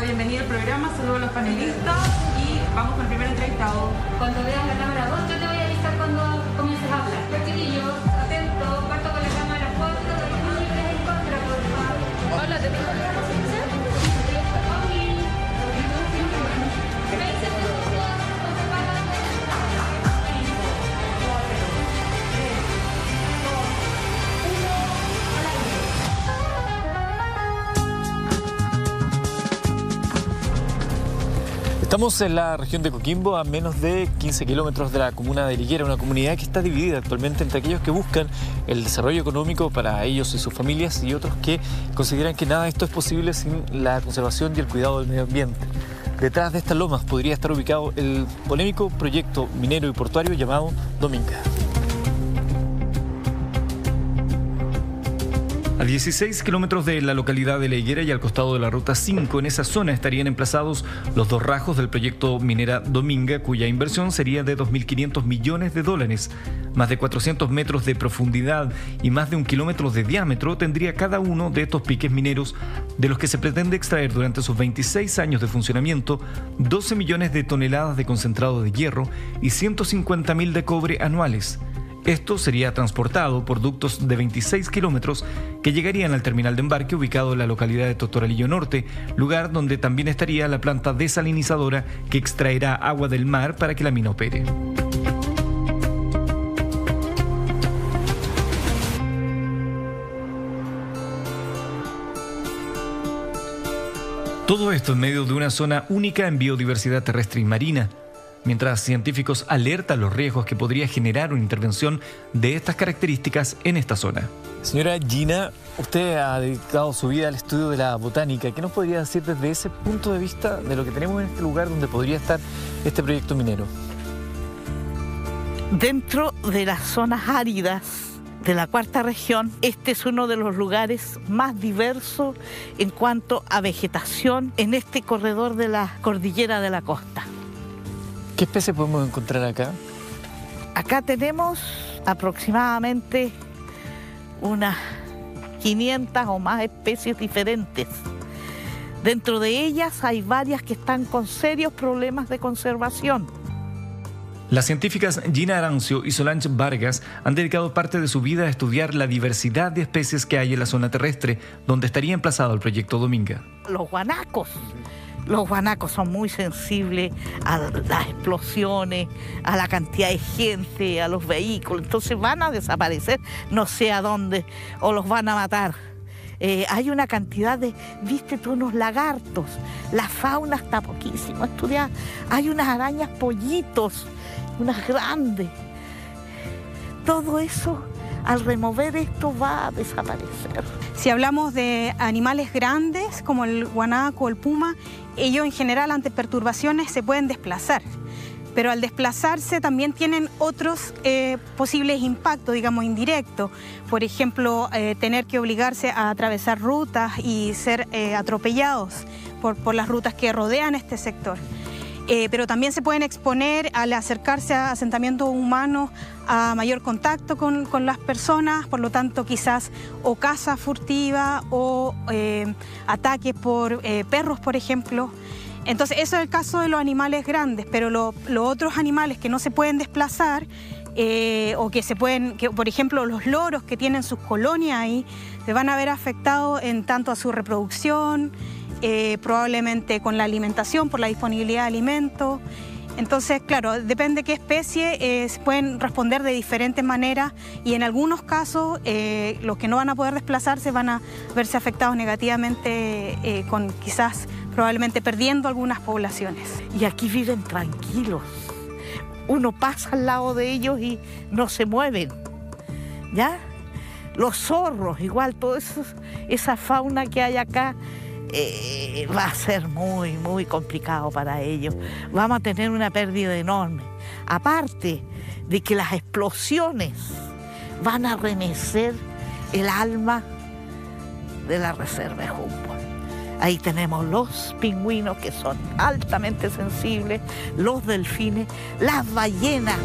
bienvenida al programa, saludo a los panelistas y vamos con el primer entrevistado. Cuando veas la cámara 2, yo te voy a avisar cuando comiences a hablar. Los chiquillos, atentos, parto con la cámara 4, los libres en contra, por favor. Hola, ¿te digo que vamos a hacer? Estamos en la región de Coquimbo, a menos de 15 kilómetros de la comuna de Liguera, una comunidad que está dividida actualmente entre aquellos que buscan el desarrollo económico para ellos y sus familias y otros que consideran que nada de esto es posible sin la conservación y el cuidado del medio ambiente. Detrás de estas lomas podría estar ubicado el polémico proyecto minero y portuario llamado Dominga. A 16 kilómetros de la localidad de La Higuera y al costado de la Ruta 5, en esa zona estarían emplazados los dos rajos del proyecto minera Dominga, cuya inversión sería de 2.500 millones de dólares. Más de 400 metros de profundidad y más de 1 kilómetro de diámetro tendría cada uno de estos piques mineros, de los que se pretende extraer durante sus 26 años de funcionamiento 12 millones de toneladas de concentrado de hierro y 150.000 de cobre anuales. Esto sería transportado por ductos de 26 kilómetros que llegarían al terminal de embarque ubicado en la localidad de Totoralillo Norte, lugar donde también estaría la planta desalinizadora que extraerá agua del mar para que la mina opere. Todo esto en medio de una zona única en biodiversidad terrestre y marina. Mientras científicos alertan los riesgos que podría generar una intervención de estas características en esta zona. Señora Gina, usted ha dedicado su vida al estudio de la botánica. ¿Qué nos podría decir desde ese punto de vista de lo que tenemos en este lugar donde podría estar este proyecto minero? Dentro de las zonas áridas de la cuarta región, este es uno de los lugares más diversos en cuanto a vegetación en este corredor de la cordillera de la costa. ¿Qué especies podemos encontrar acá? Acá tenemos aproximadamente unas 500 o más especies diferentes. Dentro de ellas hay varias que están con serios problemas de conservación. Las científicas Gina Arancio y Solange Vargas han dedicado parte de su vida a estudiar la diversidad de especies que hay en la zona terrestre donde estaría emplazado el proyecto Dominga. Los guanacos. Los guanacos son muy sensibles a las explosiones, a la cantidad de gente, a los vehículos. Entonces van a desaparecer, no sé a dónde, o los van a matar. Hay una cantidad de, viste tú, unos lagartos. La fauna está poquísimo estudiada. Hay unas arañas pollitos, unas grandes. Todo eso, al remover esto, va a desaparecer. Si hablamos de animales grandes, como el guanaco o el puma, ellos en general ante perturbaciones se pueden desplazar, pero al desplazarse también tienen otros posibles impactos, digamos, indirectos. Por ejemplo, tener que obligarse a atravesar rutas y ser atropellados por las rutas que rodean este sector. Pero también se pueden exponer al acercarse a asentamientos humanos a mayor contacto con las personas, por lo tanto quizás o caza furtiva o ataques por perros, por ejemplo. Entonces eso es el caso de los animales grandes, pero los otros animales que no se pueden desplazar o que por ejemplo los loros que tienen sus colonias ahí, se van a ver afectados en tanto a su reproducción, probablemente con la alimentación, por la disponibilidad de alimentos. Entonces, claro, depende de qué especie, se pueden responder de diferentes maneras y en algunos casos los que no van a poder desplazarse van a verse afectados negativamente con quizás probablemente perdiendo algunas poblaciones. Y aquí viven tranquilos. Uno pasa al lado de ellos y no se mueven, ¿ya? Los zorros, igual, toda esa fauna que hay acá, va a ser muy, muy complicado para ellos. Vamos a tener una pérdida enorme. Aparte de que las explosiones van a remecer el alma de la reserva de Humboldt. Ahí tenemos los pingüinos que son altamente sensibles, los delfines, las ballenas.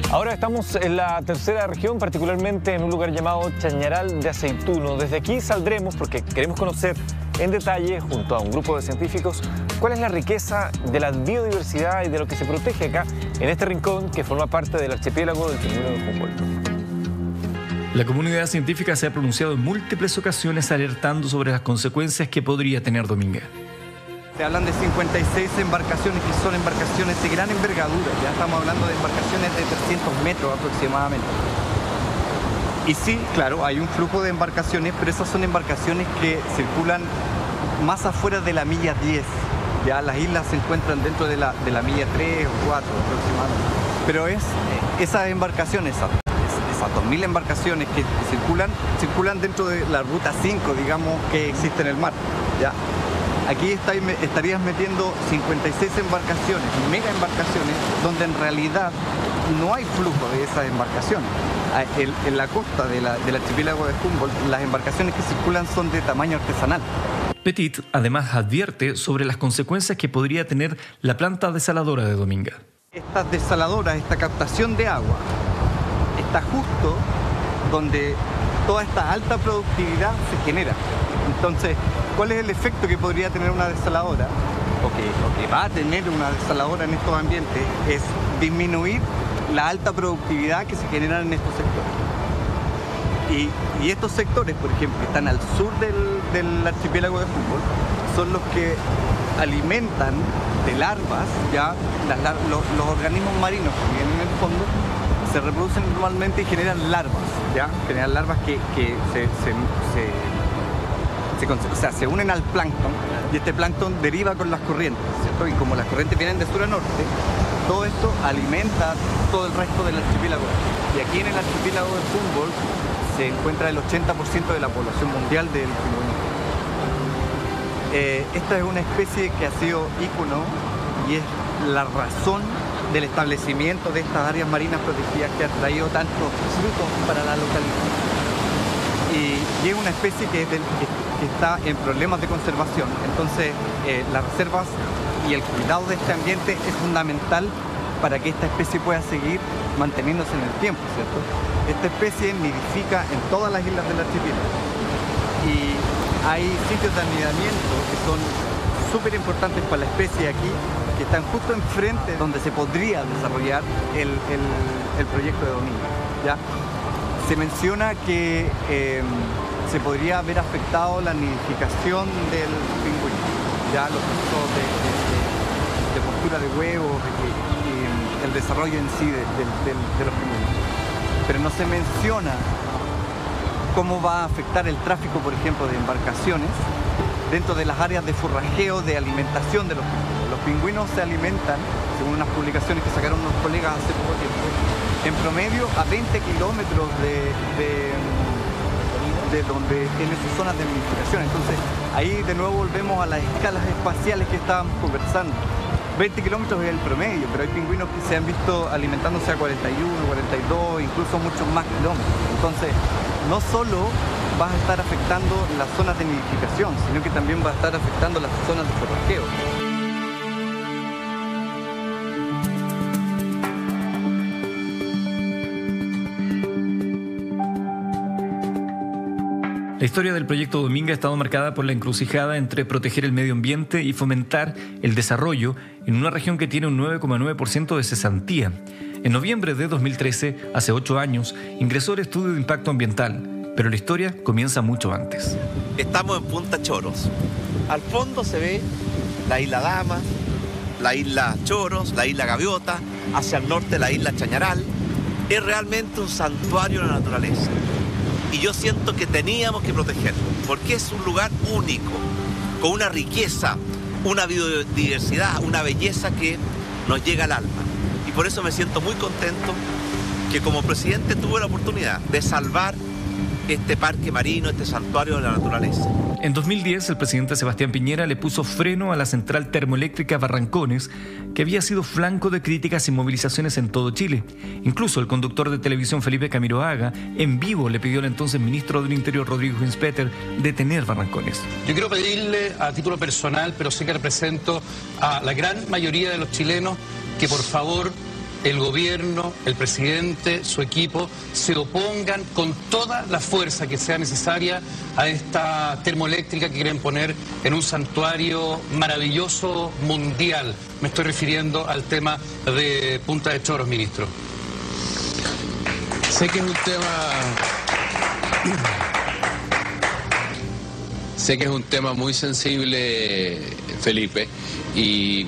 Ahora estamos en la tercera región, particularmente en un lugar llamado Chañaral de Aceituno. Desde aquí saldremos porque queremos conocer en detalle, junto a un grupo de científicos, cuál es la riqueza de la biodiversidad y de lo que se protege acá, en este rincón que forma parte del archipiélago del Pingüino de Humboldt. La comunidad científica se ha pronunciado en múltiples ocasiones alertando sobre las consecuencias que podría tener Dominga. Se hablan de 56 embarcaciones que son embarcaciones de gran envergadura, ya estamos hablando de embarcaciones de 300 metros aproximadamente. Y sí, claro, hay un flujo de embarcaciones, pero esas son embarcaciones que circulan más afuera de la milla 10. Ya las islas se encuentran dentro de la milla 3 o 4 aproximadamente. Pero esas embarcaciones, esas 2000 embarcaciones que circulan dentro de la ruta 5, digamos, que existe en el mar. ¿Ya? Aquí estarías metiendo 56 embarcaciones, mega embarcaciones, donde en realidad no hay flujo de esas embarcaciones. En la costa del archipiélago de Humboldt, las embarcaciones que circulan son de tamaño artesanal. Petit además advierte sobre las consecuencias que podría tener la planta desaladora de Dominga. Estas desaladoras, esta captación de agua, está justo donde toda esta alta productividad se genera. Entonces, ¿cuál es el efecto que podría tener una desaladora? O que va a tener una desaladora en estos ambientes es disminuir la alta productividad que se genera en estos sectores. Y estos sectores, por ejemplo, que están al sur del archipiélago de Humboldt, son los que alimentan de larvas, ya los organismos marinos que viven en el fondo, se reproducen normalmente y generan larvas, ¿ya? Generan larvas que se unen al plancton, y este plancton deriva con las corrientes, ¿cierto? Y como las corrientes vienen de sur a norte, todo esto alimenta todo el resto del archipiélago. Y aquí en el archipiélago de Humboldt se encuentra el 80% de la población mundial del pingüino. Esta es una especie que ha sido ícono y es la razón del establecimiento de estas áreas marinas protegidas que ha traído tantos frutos para la localidad. Y es una especie que está en problemas de conservación. Entonces, las reservas y el cuidado de este ambiente es fundamental para que esta especie pueda seguir manteniéndose en el tiempo, ¿cierto? Esta especie nidifica en todas las islas del archipiélago. Y hay sitios de anidamiento que son súper importantes para la especie aquí, que están justo enfrente donde se podría desarrollar el proyecto de Dominga, ¿ya? Se menciona que se podría haber afectado la nidificación del pingüino, ya los procesos de postura de huevos y el desarrollo en sí de los pingüinos. Pero no se menciona cómo va a afectar el tráfico, por ejemplo, de embarcaciones dentro de las áreas de forrajeo, de alimentación de los pingüinos. Los pingüinos se alimentan, según unas publicaciones que sacaron unos colegas hace poco tiempo, en promedio a 20 kilómetros de donde tiene sus zonas de nidificación. Entonces, ahí de nuevo volvemos a las escalas espaciales que estábamos conversando. 20 kilómetros es el promedio, pero hay pingüinos que se han visto alimentándose a 41, 42, incluso muchos más kilómetros. Entonces, no solo va a estar afectando las zonas de nidificación, sino que también va a estar afectando las zonas de forrajeo. La historia del proyecto Dominga ha estado marcada por la encrucijada entre proteger el medio ambiente y fomentar el desarrollo en una región que tiene un 9,9% de cesantía. En noviembre de 2013, hace 8 años, ingresó el estudio de impacto ambiental, pero la historia comienza mucho antes. Estamos en Punta Choros. Al fondo se ve la isla Damas, la isla Choros, la isla Gaviota, hacia el norte la isla Chañaral. Es realmente un santuario de la naturaleza. Y yo siento que teníamos que protegerlo, porque es un lugar único, con una riqueza, una biodiversidad, una belleza que nos llega al alma. Y por eso me siento muy contento que como presidente tuve la oportunidad de salvar este parque marino, este santuario de la naturaleza. En 2010, el presidente Sebastián Piñera le puso freno a la central termoeléctrica Barrancones, que había sido flanco de críticas y movilizaciones en todo Chile. Incluso el conductor de televisión Felipe Camiroaga, en vivo, le pidió al entonces ministro del Interior, Rodrigo Hinspeter, detener Barrancones. Yo quiero pedirle a título personal, pero sé que represento a la gran mayoría de los chilenos, que por favor el gobierno, el presidente, su equipo, se opongan con toda la fuerza que sea necesaria a esta termoeléctrica que quieren poner en un santuario maravilloso mundial. Me estoy refiriendo al tema de Punta de Choros, ministro. Sé que es un tema muy sensible, Felipe, y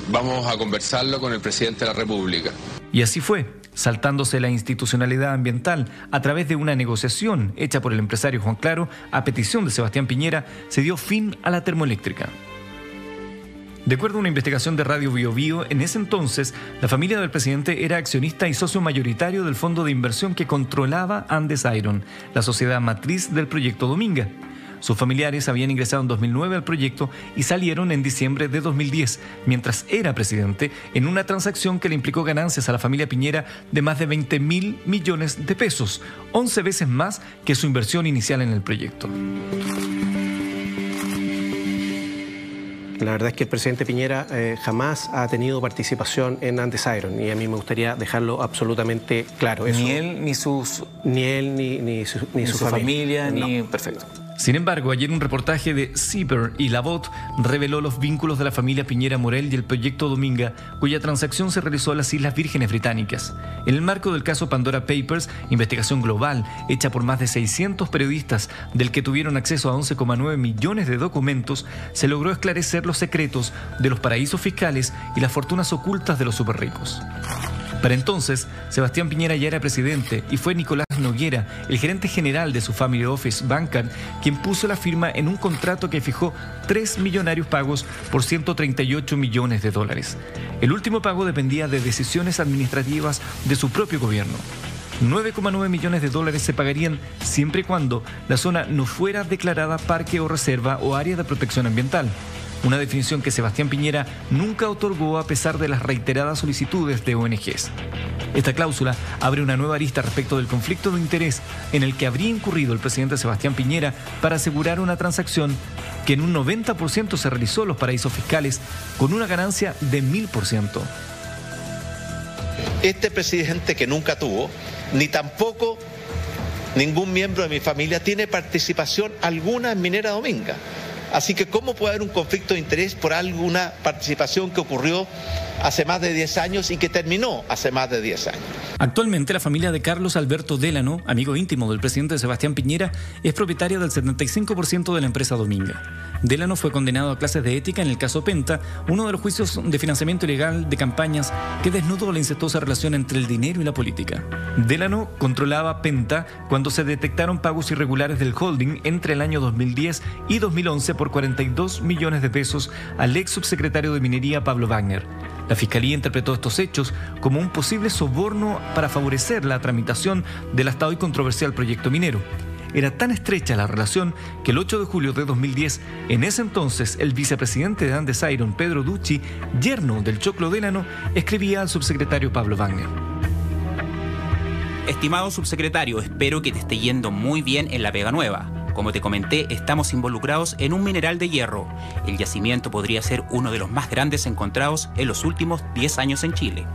vamos a conversarlo con el presidente de la República. Y así fue, saltándose la institucionalidad ambiental a través de una negociación hecha por el empresario Juan Claro a petición de Sebastián Piñera, se dio fin a la termoeléctrica. De acuerdo a una investigación de Radio Bio Bio, en ese entonces la familia del presidente era accionista y socio mayoritario del fondo de inversión que controlaba Andes Iron, la sociedad matriz del proyecto Dominga. Sus familiares habían ingresado en 2009 al proyecto y salieron en diciembre de 2010, mientras era presidente, en una transacción que le implicó ganancias a la familia Piñera de más de 20.000 millones de pesos, 11 veces más que su inversión inicial en el proyecto. La verdad es que el presidente Piñera jamás ha tenido participación en Andes Iron y a mí me gustaría dejarlo absolutamente claro. Eso, ni él, ni su familia, no. ni... Perfecto. Sin embargo, ayer un reportaje de Sieber y Labot reveló los vínculos de la familia Piñera Morel y el proyecto Dominga, cuya transacción se realizó en las Islas Vírgenes Británicas. En el marco del caso Pandora Papers, investigación global hecha por más de 600 periodistas, del que tuvieron acceso a 11,9 millones de documentos, se logró esclarecer los secretos de los paraísos fiscales y las fortunas ocultas de los superricos. Para entonces, Sebastián Piñera ya era presidente y fue Nicolás Noguera, el gerente general de su Family Office Bancard, quien puso la firma en un contrato que fijó 3 millonarios pagos por 138 millones de dólares. El último pago dependía de decisiones administrativas de su propio gobierno. 9,9 millones de dólares se pagarían siempre y cuando la zona no fuera declarada parque o reserva o área de protección ambiental. Una definición que Sebastián Piñera nunca otorgó a pesar de las reiteradas solicitudes de ONGs. Esta cláusula abre una nueva arista respecto del conflicto de interés en el que habría incurrido el presidente Sebastián Piñera para asegurar una transacción que en un 90% se realizó en los paraísos fiscales con una ganancia de 1000%. Este presidente que nunca tuvo, ni tampoco ningún miembro de mi familia tiene participación alguna en Minera Dominga. Así que, ¿cómo puede haber un conflicto de interés por alguna participación que ocurrió hace más de 10 años y que terminó hace más de 10 años? Actualmente, la familia de Carlos Alberto Delano, amigo íntimo del presidente Sebastián Piñera, es propietaria del 75% de la empresa Dominga. Delano fue condenado a clases de ética en el caso Penta, uno de los juicios de financiamiento ilegal de campañas que desnudó la incestuosa relación entre el dinero y la política. Delano controlaba Penta cuando se detectaron pagos irregulares del holding entre el año 2010 y 2011 por 42 millones de pesos al ex subsecretario de Minería Pablo Wagner. La Fiscalía interpretó estos hechos como un posible soborno para favorecer la tramitación del hasta hoy controversial proyecto minero. Era tan estrecha la relación que el 8 de julio de 2010, en ese entonces el vicepresidente de Andes Iron, Pedro Ducci, yerno del Choclo Delano, escribía al subsecretario Pablo Wagner. Estimado subsecretario, espero que te esté yendo muy bien en la pega nueva. Como te comenté, estamos involucrados en un mineral de hierro. El yacimiento podría ser uno de los más grandes encontrados en los últimos 10 años en Chile.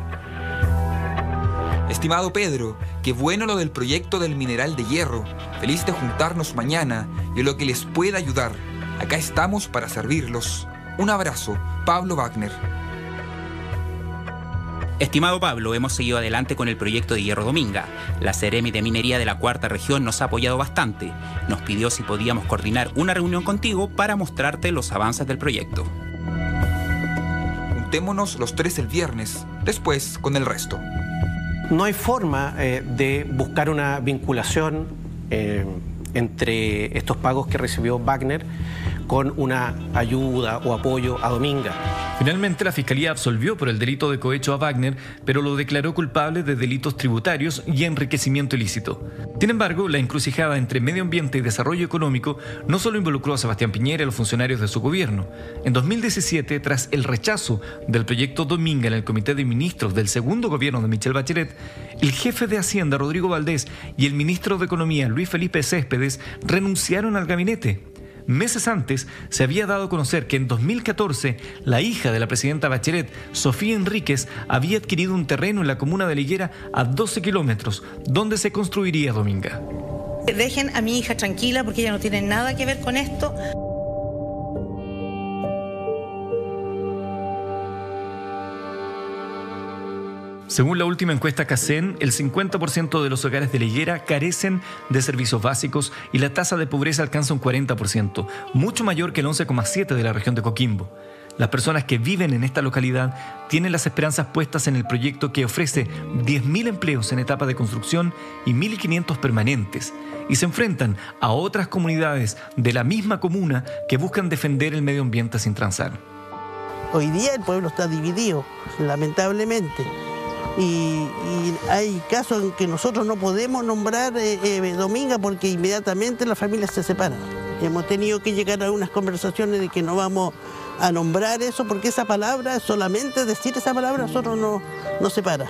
Estimado Pedro, qué bueno lo del proyecto del mineral de hierro. Feliz de juntarnos mañana y en lo que les pueda ayudar. Acá estamos para servirlos. Un abrazo, Pablo Wagner. Estimado Pablo, hemos seguido adelante con el proyecto de Hierro Dominga. La Seremi de Minería de la Cuarta Región nos ha apoyado bastante. Nos pidió si podíamos coordinar una reunión contigo para mostrarte los avances del proyecto. Juntémonos los 3 el viernes, después con el resto. No hay forma de buscar una vinculación entre estos pagos que recibió Wagner con una ayuda o apoyo a Dominga. Finalmente, la Fiscalía absolvió por el delito de cohecho a Wagner, pero lo declaró culpable de delitos tributarios y enriquecimiento ilícito. Sin embargo, la encrucijada entre medio ambiente y desarrollo económico no solo involucró a Sebastián Piñera y a los funcionarios de su gobierno. En 2017, tras el rechazo del proyecto Dominga en el Comité de Ministros del segundo gobierno de Michelle Bachelet, el jefe de Hacienda, Rodrigo Valdés, y el ministro de Economía, Luis Felipe Céspedes, renunciaron al gabinete. Meses antes se había dado a conocer que en 2014 la hija de la presidenta Bachelet, Sofía Enríquez, había adquirido un terreno en la comuna de La Higuera a 12 kilómetros, donde se construiría Dominga. Dejen a mi hija tranquila porque ella no tiene nada que ver con esto. Según la última encuesta CACEN, el 50% de los hogares de La Higuera carecen de servicios básicos y la tasa de pobreza alcanza un 40%, mucho mayor que el 11,7% de la región de Coquimbo. Las personas que viven en esta localidad tienen las esperanzas puestas en el proyecto que ofrece 10.000 empleos en etapa de construcción y 1.500 permanentes, y se enfrentan a otras comunidades de la misma comuna que buscan defender el medio ambiente sin transar. Hoy día el pueblo está dividido, lamentablemente. Y hay casos en que nosotros no podemos nombrar Dominga porque inmediatamente las familias se separan. Hemos tenido que llegar a unas conversaciones de que no vamos a nombrar eso porque esa palabra, solamente decir esa palabra, a nosotros nos separa.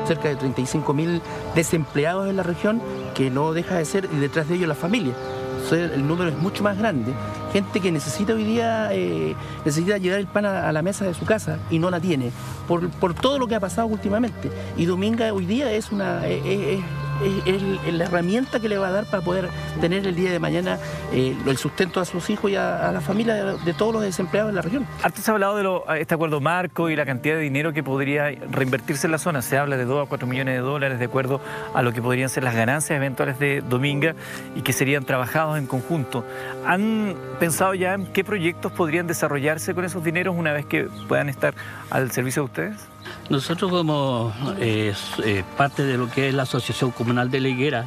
Cerca de 35.000 desempleados en la región, que no deja de ser, y detrás de ellos la familia. El número es mucho más grande. Gente que necesita hoy día necesita llevar el pan a la mesa de su casa y no la tiene, por todo lo que ha pasado últimamente. Y Dominga hoy día es la herramienta que le va a dar para poder tener el día de mañana el sustento a sus hijos y a la familia de todos los desempleados de la región. Harto se ha hablado de este acuerdo marco y la cantidad de dinero que podría reinvertirse en la zona. Se habla de 2 a 4 millones de dólares de acuerdo a lo que podrían ser las ganancias eventuales de Dominga y que serían trabajados en conjunto. ¿Han pensado ya en qué proyectos podrían desarrollarse con esos dineros una vez que puedan estar al servicio de ustedes? Nosotros como parte de lo que es la Asociación Comunal de La Higuera,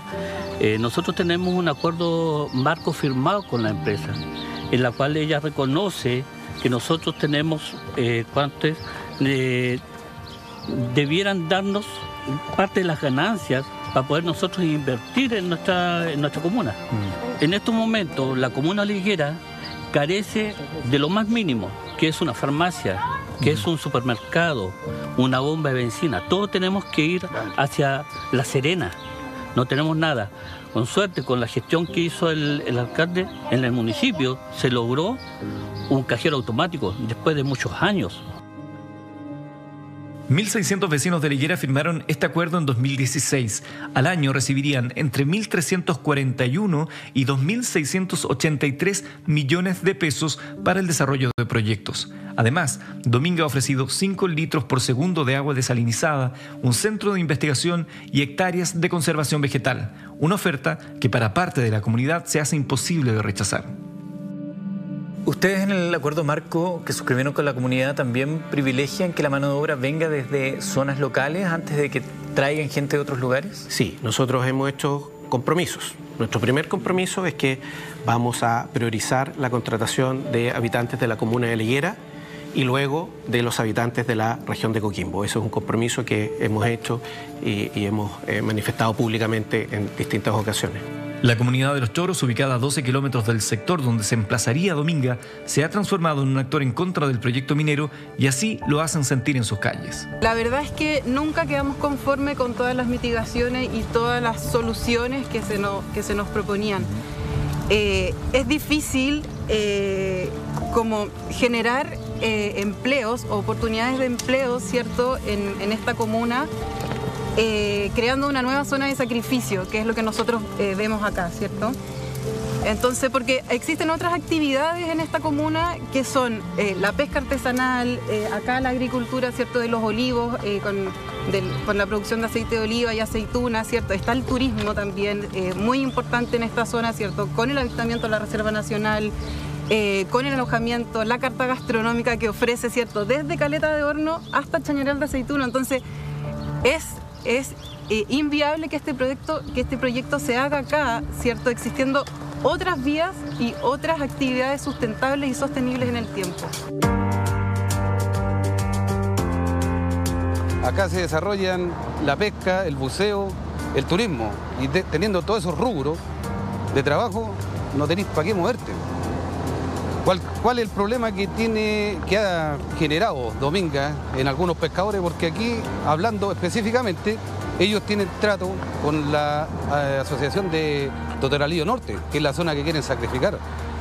nosotros tenemos un acuerdo marco firmado con la empresa, en la cual ella reconoce que nosotros tenemos debieran darnos parte de las ganancias para poder nosotros invertir en nuestra comuna. En estos momentos la comuna de La Higuera carece de lo más mínimo, que es una farmacia, que es un supermercado, una bomba de benzina. Todos tenemos que ir hacia La Serena, no tenemos nada. Con suerte, con la gestión que hizo el alcalde en el municipio, se logró un cajero automático después de muchos años. 1.600 vecinos de La Higuera firmaron este acuerdo en 2016. Al año recibirían entre 1.341 y 2.683 millones de pesos para el desarrollo de proyectos. Además, Dominga ha ofrecido 5 litros por segundo de agua desalinizada, un centro de investigación y hectáreas de conservación vegetal. Una oferta que para parte de la comunidad se hace imposible de rechazar. ¿Ustedes en el acuerdo marco que suscribieron con la comunidad también privilegian que la mano de obra venga desde zonas locales antes de que traigan gente de otros lugares? Sí, nosotros hemos hecho compromisos. Nuestro primer compromiso es que vamos a priorizar la contratación de habitantes de la comuna de La Higuera y luego de los habitantes de la región de Coquimbo. Eso es un compromiso que hemos hecho y hemos manifestado públicamente en distintas ocasiones. La comunidad de Los Choros, ubicada a 12 kilómetros del sector donde se emplazaría Dominga, se ha transformado en un actor en contra del proyecto minero y así lo hacen sentir en sus calles. La verdad es que nunca quedamos conformes con todas las mitigaciones y todas las soluciones que se nos proponían. Es difícil como generar empleos, oportunidades de empleo, ¿cierto?, en esta comuna, creando una nueva zona de sacrificio, que es lo que nosotros vemos acá, ¿cierto? Entonces, porque existen otras actividades en esta comuna que son la pesca artesanal, acá la agricultura, ¿cierto?, de los olivos, con la producción de aceite de oliva y aceituna, ¿cierto? Está el turismo también, muy importante en esta zona, ¿cierto?, con el avistamiento de la Reserva Nacional, con el alojamiento, la carta gastronómica que ofrece, ¿cierto?, desde Caleta de Horno hasta Chañaral de Aceituno. Entonces, es inviable que este proyecto se haga acá, ¿cierto?, existiendo otras vías y otras actividades sustentables y sostenibles en el tiempo. Acá se desarrollan la pesca, el buceo, el turismo, y teniendo todos esos rubros de trabajo, no tenés para qué moverte. ¿Cuál es el problema que ha generado Dominga en algunos pescadores? Porque aquí, hablando específicamente, ellos tienen trato con la Asociación de Totoralillo Norte, que es la zona que quieren sacrificar.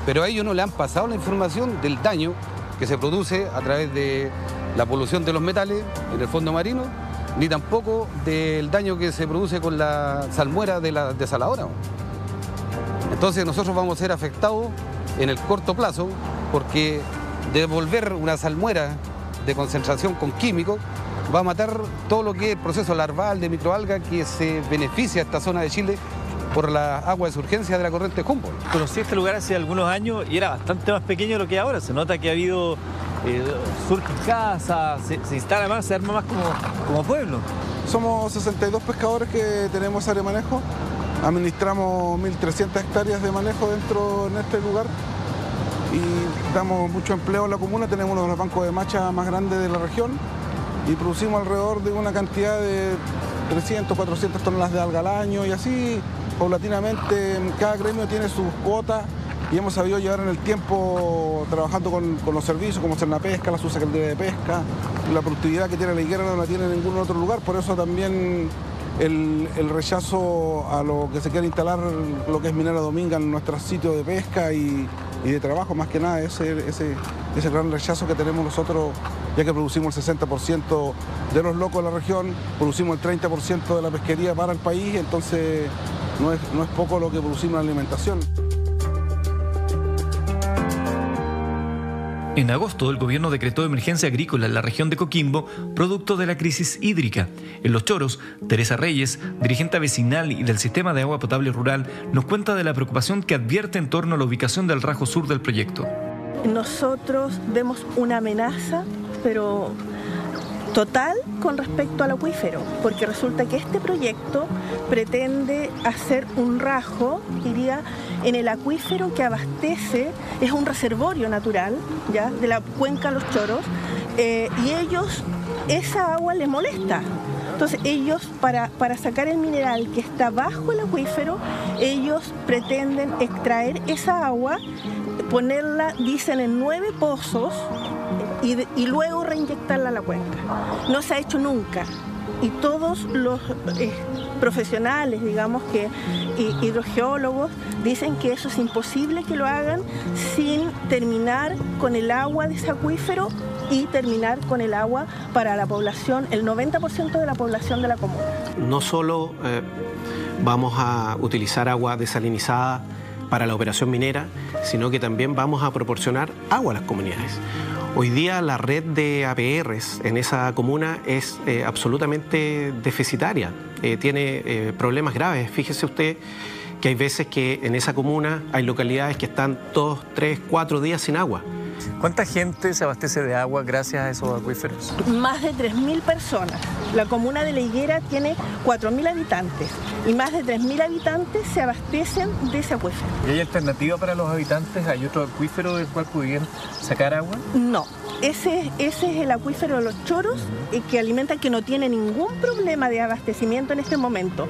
Pero a ellos no le han pasado la información del daño que se produce a través de la polución de los metales en el fondo marino, ni tampoco del daño que se produce con la salmuera de la desaladora. Entonces nosotros vamos a ser afectados en el corto plazo, porque devolver una salmuera de concentración con químicos va a matar todo lo que es el proceso larval de microalga que se beneficia a esta zona de Chile por la agua de surgencia de la corriente Humboldt. Conocí este lugar hace algunos años y era bastante más pequeño de lo que es ahora. Se nota que ha habido surgen casas, se instala más, se arma más como pueblo. Somos 62 pescadores que tenemos área de manejo. Administramos 1.300 hectáreas de manejo en este lugar y damos mucho empleo a la comuna. Tenemos uno de los bancos de macha más grandes de la región y producimos alrededor de una cantidad de 300, 400 toneladas de alga al año y así paulatinamente cada gremio tiene sus cuotas y hemos sabido llevar en el tiempo trabajando con los servicios como Cernapesca, la Subsecretaría de Pesca. La productividad que tiene la higuera no la tiene en ningún otro lugar, por eso también el rechazo a lo que se quiere instalar, lo que es Minera Dominga en nuestros sitios de pesca y de trabajo, más que nada ese gran rechazo que tenemos nosotros, ya que producimos el 60% de los locos de la región, producimos el 30% de la pesquería para el país, entonces no es poco lo que producimos en alimentación. En agosto, el gobierno decretó emergencia agrícola en la región de Coquimbo, producto de la crisis hídrica. En Los Choros, Teresa Reyes, dirigente vecinal y del sistema de agua potable rural, nos cuenta de la preocupación que advierte en torno a la ubicación del rajo sur del proyecto. Nosotros vemos una amenaza, pero total con respecto al acuífero, porque resulta que este proyecto pretende hacer un rajo, iría en el acuífero que abastece, es un reservorio natural, ¿ya?, de la cuenca Los Choros, y ellos, esa agua les molesta. Entonces ellos, para sacar el mineral que está bajo el acuífero, ellos pretenden extraer esa agua, ponerla, dicen, en 9 pozos y luego reinyectarla a la cuenca. No se ha hecho nunca. Y todos los profesionales, digamos, que hidrogeólogos, dicen que eso es imposible que lo hagan sin terminar con el agua de ese acuífero y terminar con el agua para la población, el 90% de la población de la comuna. No solo vamos a utilizar agua desalinizada para la operación minera, sino que también vamos a proporcionar agua a las comunidades. Hoy día la red de APRs en esa comuna es absolutamente deficitaria, tiene problemas graves. Fíjese usted que hay veces que en esa comuna hay localidades que están 2, 3, 4 días sin agua. ¿Cuánta gente se abastece de agua gracias a esos acuíferos? Más de 3.000 personas. La comuna de La Higuera tiene 4.000 habitantes y más de 3.000 habitantes se abastecen de ese acuífero. ¿Y hay alternativa para los habitantes? ¿Hay otro acuífero del cual pudieran sacar agua? No. Ese es el acuífero de Los Choros, que alimenta, que no tiene ningún problema de abastecimiento en este momento.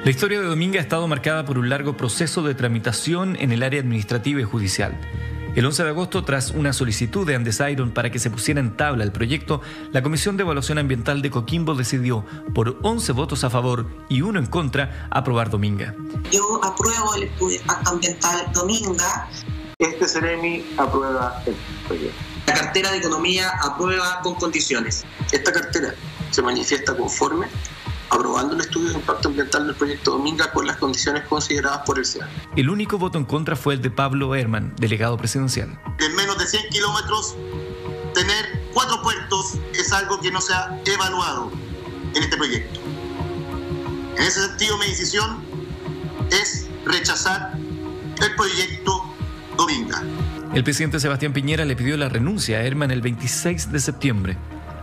La historia de Dominga ha estado marcada por un largo proceso de tramitación en el área administrativa y judicial. El 11 de agosto, tras una solicitud de Andes Iron para que se pusiera en tabla el proyecto, la Comisión de Evaluación Ambiental de Coquimbo decidió, por 11 votos a favor y 1 en contra, aprobar Dominga. Yo apruebo el estudio de impacto ambiental Dominga. Este Ceremi aprueba el proyecto. La cartera de Economía aprueba con condiciones. Esta cartera se manifiesta conforme, aprobando el estudio de impacto ambiental del proyecto Dominga con las condiciones consideradas por el SEA. El único voto en contra fue el de Pablo Herman, delegado presidencial. En menos de 100 kilómetros, tener 4 puertos es algo que no se ha evaluado en este proyecto. En ese sentido, mi decisión es rechazar el proyecto Dominga. El presidente Sebastián Piñera le pidió la renuncia a Herman el 26 de septiembre.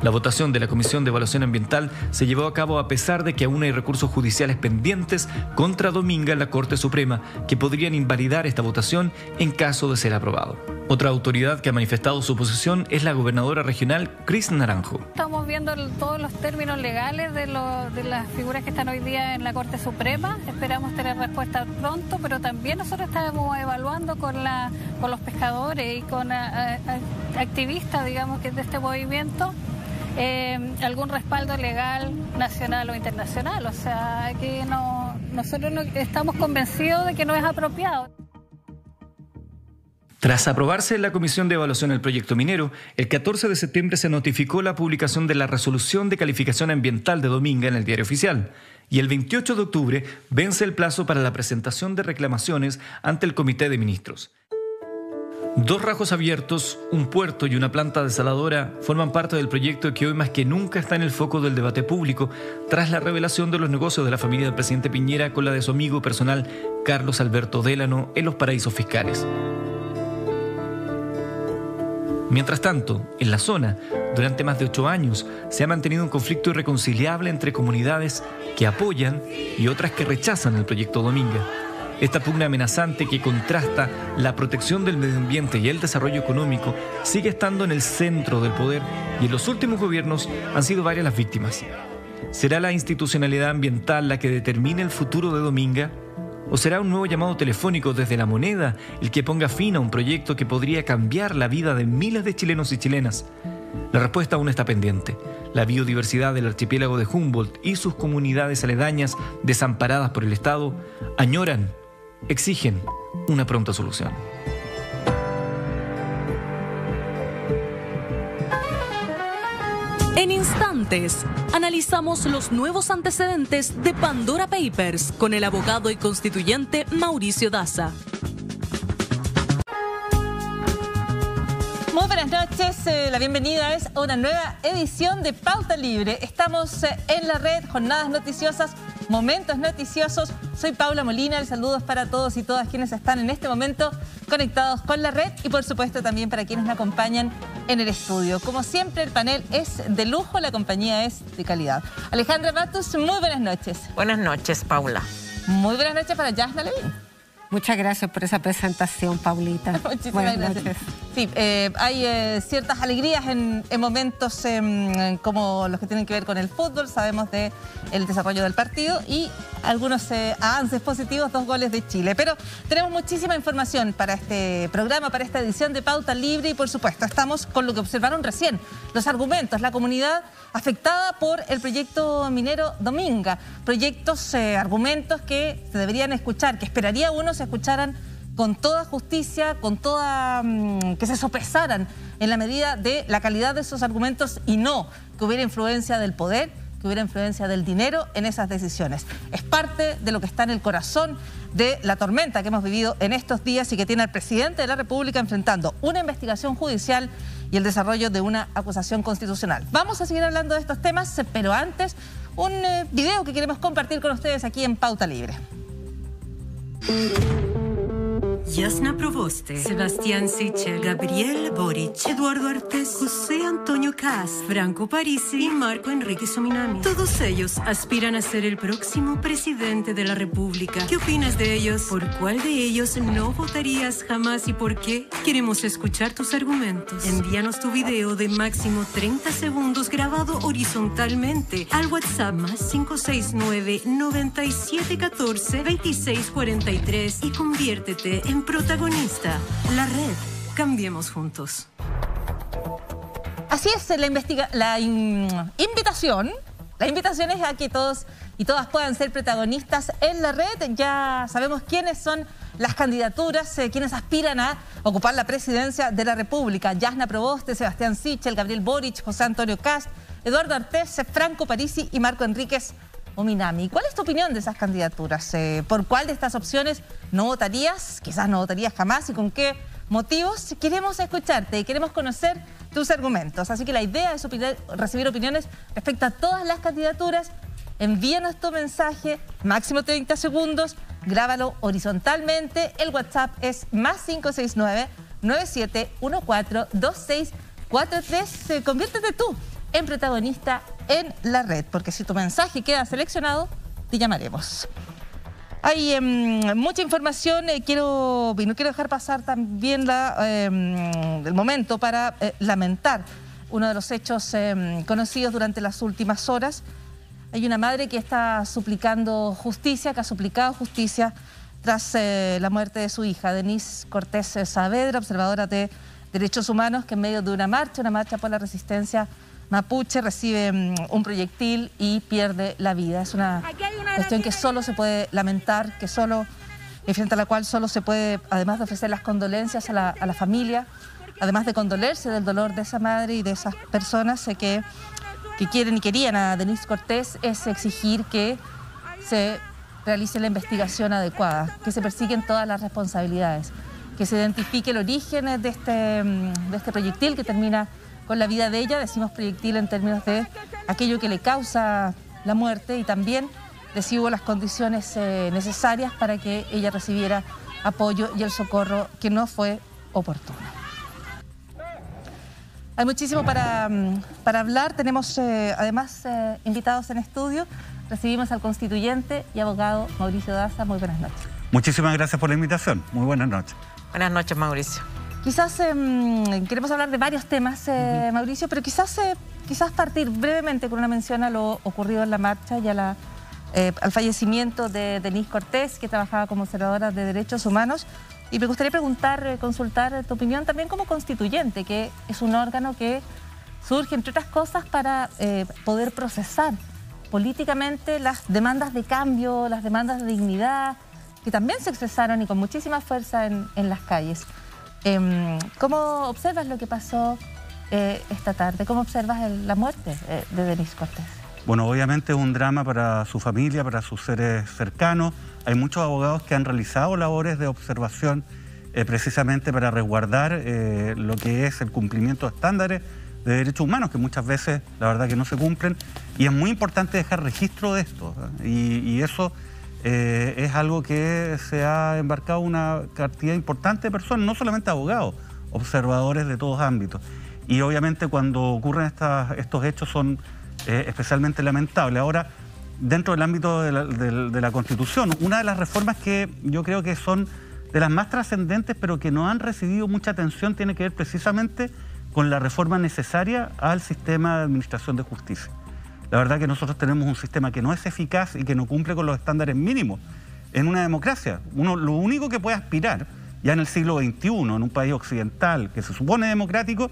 La votación de la Comisión de Evaluación Ambiental se llevó a cabo a pesar de que aún hay recursos judiciales pendientes contra Dominga en la Corte Suprema que podrían invalidar esta votación en caso de ser aprobado. Otra autoridad que ha manifestado su posición es la gobernadora regional Cris Naranjo. Estamos viendo todos los términos legales de las figuras que están hoy día en la Corte Suprema. Esperamos tener respuesta pronto, pero también nosotros estamos evaluando con los pescadores y con activistas, digamos, que de este movimiento, algún respaldo legal nacional o internacional. O sea, aquí nosotros no estamos convencidos de que no es apropiado. Tras aprobarse en la Comisión de Evaluación el proyecto minero, el 14 de septiembre se notificó la publicación de la resolución de calificación ambiental de Dominga en el Diario Oficial. Y el 28 de octubre vence el plazo para la presentación de reclamaciones ante el Comité de Ministros. 2 rajos abiertos, un puerto y una planta desaladora forman parte del proyecto que hoy más que nunca está en el foco del debate público tras la revelación de los negocios de la familia del presidente Piñera con la de su amigo personal Carlos Alberto Délano en los paraísos fiscales. Mientras tanto, en la zona, durante más de 8 años, se ha mantenido un conflicto irreconciliable entre comunidades que apoyan y otras que rechazan el proyecto Dominga. Esta pugna amenazante que contrasta la protección del medio ambiente y el desarrollo económico sigue estando en el centro del poder y en los últimos gobiernos han sido varias las víctimas. ¿Será la institucionalidad ambiental la que determine el futuro de Dominga? ¿O será un nuevo llamado telefónico desde La Moneda el que ponga fin a un proyecto que podría cambiar la vida de miles de chilenos y chilenas? La respuesta aún está pendiente. La biodiversidad del archipiélago de Humboldt y sus comunidades aledañas desamparadas por el Estado añoran, exigen una pronta solución. En instantes, analizamos los nuevos antecedentes de Pandora Papers con el abogado y constituyente Mauricio Daza. Muy buenas noches, la bienvenida es a una nueva edición de Pauta Libre. Estamos en la red, jornadas noticiosas, momentos noticiosos. Soy Paula Molina, el saludos para todos y todas quienes están en este momento conectados con la red y por supuesto también para quienes me acompañan en el estudio. Como siempre, el panel es de lujo, la compañía es de calidad. Alejandra Matus, muy buenas noches. Buenas noches, Paula. Muy buenas noches para Yasna Levin. Muchas gracias por esa presentación, Paulita. Muchísimas gracias. Sí, hay ciertas alegrías en momentos como los que tienen que ver con el fútbol. Sabemos del desarrollo del partido y algunos avances positivos, 2 goles de Chile. Pero tenemos muchísima información para este programa, para esta edición de Pauta Libre y por supuesto estamos con lo que observaron recién, los argumentos, la comunidad afectada por el proyecto minero Dominga. Proyectos, argumentos que se deberían escuchar, que esperaría uno se escucharan con toda justicia, con toda que se sopesaran en la medida de la calidad de esos argumentos y no que hubiera influencia del poder, que hubiera influencia del dinero en esas decisiones. Es parte de lo que está en el corazón de la tormenta que hemos vivido en estos días y que tiene al presidente de la República enfrentando una investigación judicial y el desarrollo de una acusación constitucional. Vamos a seguir hablando de estos temas, pero antes un video que queremos compartir con ustedes aquí en Pauta Libre. Yasna Proboste, Sebastián Sichel, Gabriel Boric, Eduardo Artés, José Antonio Kast, Franco Parisi y Marco Enrique Sominami. Todos ellos aspiran a ser el próximo presidente de la República. ¿Qué opinas de ellos? ¿Por cuál de ellos no votarías jamás y por qué? Queremos escuchar tus argumentos. Envíanos tu video de máximo 30 segundos grabado horizontalmente al WhatsApp +569 9714 2643 y conviértete en protagonista. La red. Cambiemos juntos. Así es, la invitación. La invitación es a que todos y todas puedan ser protagonistas en la red. Ya sabemos quiénes son las candidaturas, quienes aspiran a ocupar la presidencia de la República. Yasna Proboste, Sebastián Sichel, Gabriel Boric, José Antonio Kast, Eduardo Artés, Franco Parisi y Marco Enríquez Ominami. ¿Cuál es tu opinión de esas candidaturas? ¿Por cuál de estas opciones no votarías? Quizás no votarías jamás. ¿Y con qué motivos? Queremos escucharte y queremos conocer tus argumentos. Así que la idea es recibir opiniones respecto a todas las candidaturas. Envíanos tu mensaje, máximo 30 segundos, grábalo horizontalmente. El WhatsApp es +569 9714 2643. Conviértete tú en Protagonista en la Red, porque si tu mensaje queda seleccionado, te llamaremos. Hay mucha información, no quiero dejar pasar también el momento para lamentar uno de los hechos conocidos durante las últimas horas. Hay una madre que está suplicando justicia, que ha suplicado justicia tras la muerte de su hija, Denise Cortés Saavedra, observadora de derechos humanos, que en medio de una marcha por la resistencia mapuche, recibe un proyectil y pierde la vida. Es una cuestión que solo se puede lamentar, frente a la cual solo se puede, además de ofrecer las condolencias a la familia, además de condolerse del dolor de esa madre y de esas personas que quieren y querían a Denise Cortés, es exigir que se realice la investigación adecuada, que se persiguen todas las responsabilidades, que se identifique el origen de este proyectil que termina con la vida de ella. Decimos proyectil en términos de aquello que le causa la muerte, y también de si hubo las condiciones necesarias para que ella recibiera apoyo y el socorro que no fue oportuno. Hay muchísimo para hablar. Tenemos además invitados en estudio. Recibimos al constituyente y abogado Mauricio Daza. Muy buenas noches. Muchísimas gracias por la invitación. Muy buenas noches. Buenas noches, Mauricio. Quizás queremos hablar de varios temas, Mauricio, pero quizás partir brevemente con una mención a lo ocurrido en la marcha y al fallecimiento de Denise Cortés, que trabajaba como observadora de derechos humanos. Y me gustaría consultar tu opinión también como constituyente, que es un órgano que surge, entre otras cosas, para poder procesar políticamente las demandas de cambio, las demandas de dignidad, que también se expresaron y con muchísima fuerza en las calles. ¿Cómo observas lo que pasó esta tarde? ¿Cómo observas la muerte de Denise Cortés? Bueno, obviamente es un drama para su familia, para sus seres cercanos. Hay muchos abogados que han realizado labores de observación precisamente para resguardar lo que es el cumplimiento de estándares de derechos humanos, que muchas veces la verdad que no se cumplen, y es muy importante dejar registro de esto, y eso es algo que se ha embarcado una cantidad importante de personas, no solamente abogados, observadores de todos ámbitos. Y obviamente cuando ocurren estos hechos son especialmente lamentables. Ahora, dentro del ámbito de la Constitución, una de las reformas que yo creo que son de las más trascendentes, pero que no han recibido mucha atención, tiene que ver precisamente con la reforma necesaria al sistema de administración de justicia. La verdad que nosotros tenemos un sistema que no es eficaz y que no cumple con los estándares mínimos en una democracia. Lo único que puede aspirar, ya en el siglo XXI, en un país occidental que se supone democrático,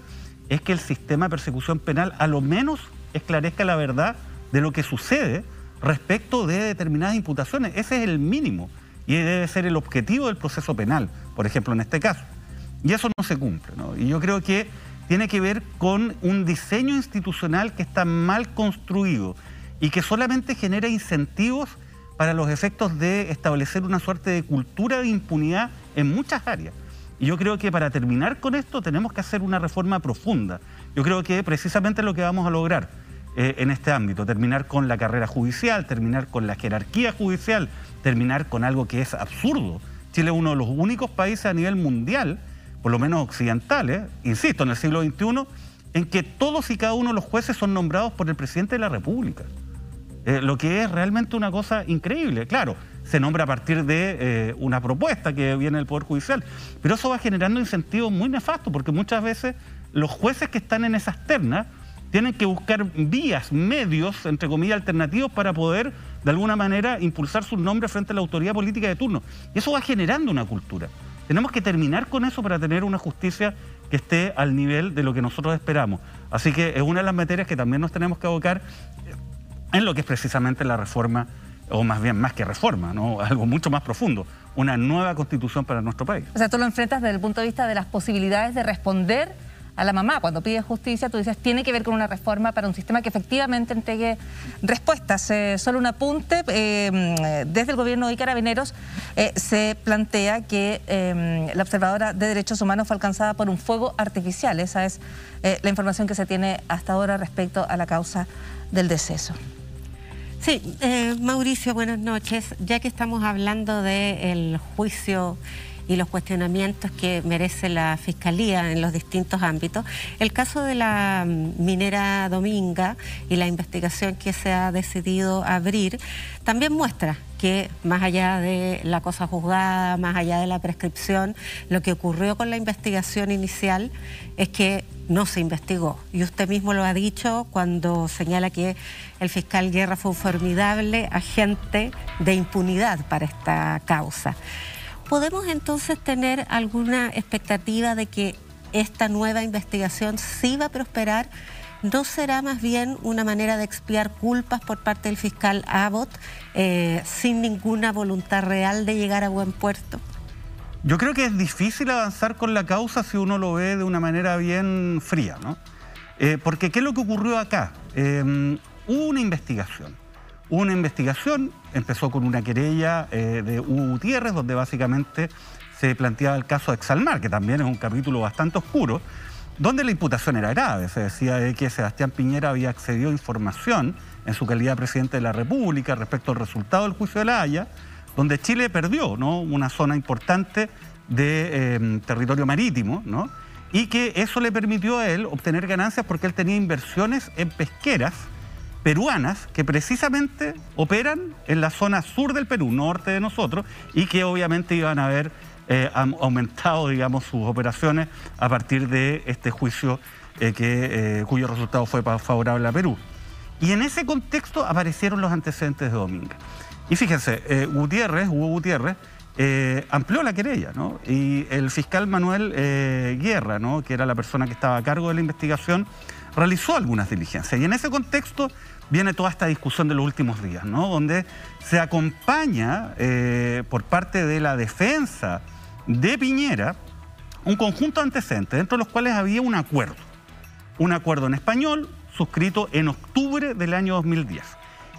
es que el sistema de persecución penal a lo menos esclarezca la verdad de lo que sucede respecto de determinadas imputaciones. Ese es el mínimo y debe ser el objetivo del proceso penal, por ejemplo, en este caso. Y eso no se cumple, ¿no? Y yo creo que tiene que ver con un diseño institucional que está mal construido y que solamente genera incentivos para los efectos de establecer una suerte de cultura de impunidad en muchas áreas. Y yo creo que para terminar con esto tenemos que hacer una reforma profunda. Yo creo que precisamente es lo que vamos a lograr en este ámbito, terminar con la carrera judicial, terminar con la jerarquía judicial, terminar con algo que es absurdo. Chile es uno de los únicos países a nivel mundial, por lo menos occidentales, insisto, en el siglo XXI, en que todos y cada uno de los jueces son nombrados por el presidente de la República. Lo que es realmente una cosa increíble. Claro, se nombra a partir de una propuesta que viene del Poder Judicial, pero eso va generando incentivos muy nefastos, porque muchas veces los jueces que están en esas ternas tienen que buscar vías, medios, entre comillas, alternativos para poder, de alguna manera, impulsar sus nombres frente a la autoridad política de turno. Y eso va generando una cultura. Tenemos que terminar con eso para tener una justicia que esté al nivel de lo que nosotros esperamos. Así que es una de las materias que también nos tenemos que abocar en lo que es precisamente la reforma, o más bien más que reforma, ¿no? Algo mucho más profundo, una nueva constitución para nuestro país. O sea, tú lo enfrentas desde el punto de vista de las posibilidades de responder a la mamá. Cuando pide justicia, tú dices, tiene que ver con una reforma para un sistema que efectivamente entregue respuestas. Solo un apunte, desde el gobierno de Carabineros se plantea que la observadora de derechos humanos fue alcanzada por un fuego artificial. Esa es la información que se tiene hasta ahora respecto a la causa del deceso. Sí, Mauricio, buenas noches. Ya que estamos hablando del juicio y los cuestionamientos que merece la Fiscalía en los distintos ámbitos, el caso de la minera Dominga y la investigación que se ha decidido abrir también muestra que más allá de la cosa juzgada, más allá de la prescripción, lo que ocurrió con la investigación inicial es que no se investigó. Y usted mismo lo ha dicho cuando señala que el fiscal Guerra fue un formidable agente de impunidad para esta causa. ¿Podemos entonces tener alguna expectativa de que esta nueva investigación sí va a prosperar? ¿No será más bien una manera de expiar culpas por parte del fiscal Abbott sin ninguna voluntad real de llegar a buen puerto? Yo creo que es difícil avanzar con la causa si uno lo ve de una manera bien fría, ¿no? Porque ¿qué es lo que ocurrió acá? Hubo una investigación. Una investigación, empezó con una querella de Hugo Gutiérrez, donde básicamente se planteaba el caso de Exalmar, que también es un capítulo bastante oscuro, donde la imputación era grave. Se decía de que Sebastián Piñera había accedido a información en su calidad de presidente de la República respecto al resultado del juicio de La Haya, donde Chile perdió, ¿no?, una zona importante de territorio marítimo, ¿no?, y que eso le permitió a él obtener ganancias porque él tenía inversiones en pesqueras peruanas que precisamente operan en la zona sur del Perú, norte de nosotros, y que obviamente iban a haber aumentado, digamos, sus operaciones a partir de este juicio cuyo resultado fue favorable a Perú. Y en ese contexto aparecieron los antecedentes de Dominga. Y fíjense, Hugo Gutiérrez amplió la querella, ¿no? Y el fiscal Manuel Guerra, ¿no?, que era la persona que estaba a cargo de la investigación, realizó algunas diligencias. Y en ese contexto viene toda esta discusión de los últimos días, ¿no?, donde se acompaña por parte de la defensa de Piñera un conjunto de antecedentes, dentro de los cuales había un acuerdo en español suscrito en octubre del año 2010.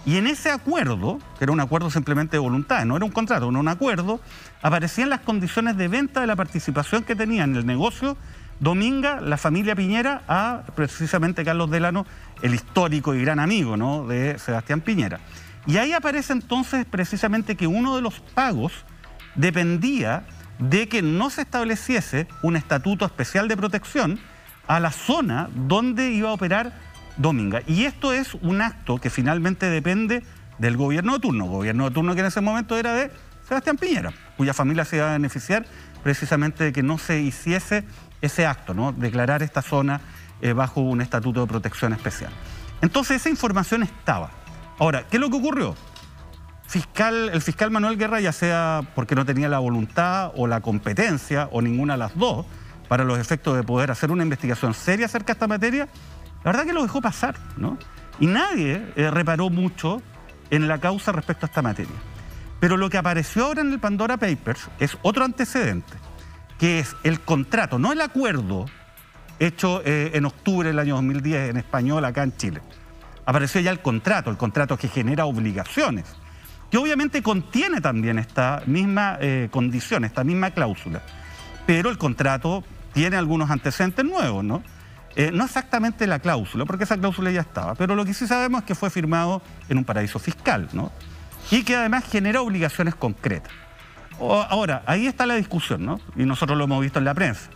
Y en ese acuerdo, que era un acuerdo simplemente de voluntad, no era un contrato, no un acuerdo, aparecían las condiciones de venta de la participación que tenía en el negocio Dominga, la familia Piñera, a precisamente Carlos Delano, el histórico y gran amigo, ¿no?, de Sebastián Piñera. Y ahí aparece entonces precisamente que uno de los pagos dependía de que no se estableciese un estatuto especial de protección a la zona donde iba a operar Dominga. Y esto es un acto que finalmente depende del gobierno de turno que en ese momento era de Sebastián Piñera, cuya familia se iba a beneficiar precisamente de que no se hiciese ese acto, ¿no?, declarar esta zona bajo un estatuto de protección especial. Entonces esa información estaba. Ahora, ¿qué es lo que ocurrió? El fiscal Manuel Guerra, ya sea porque no tenía la voluntad o la competencia o ninguna de las dos para los efectos de poder hacer una investigación seria acerca de esta materia, la verdad que lo dejó pasar, ¿no? Y nadie reparó mucho en la causa respecto a esta materia. Pero lo que apareció ahora en el Pandora Papers es otro antecedente, que es el contrato, no el acuerdo hecho en octubre del año 2010 en español acá en Chile. Apareció ya el contrato que genera obligaciones, que obviamente contiene también esta misma condición, esta misma cláusula. Pero el contrato tiene algunos antecedentes nuevos, ¿no? No exactamente la cláusula, porque esa cláusula ya estaba, pero lo que sí sabemos es que fue firmado en un paraíso fiscal, ¿no?, y que además genera obligaciones concretas. Ahora, ahí está la discusión, ¿no?, y nosotros lo hemos visto en la prensa.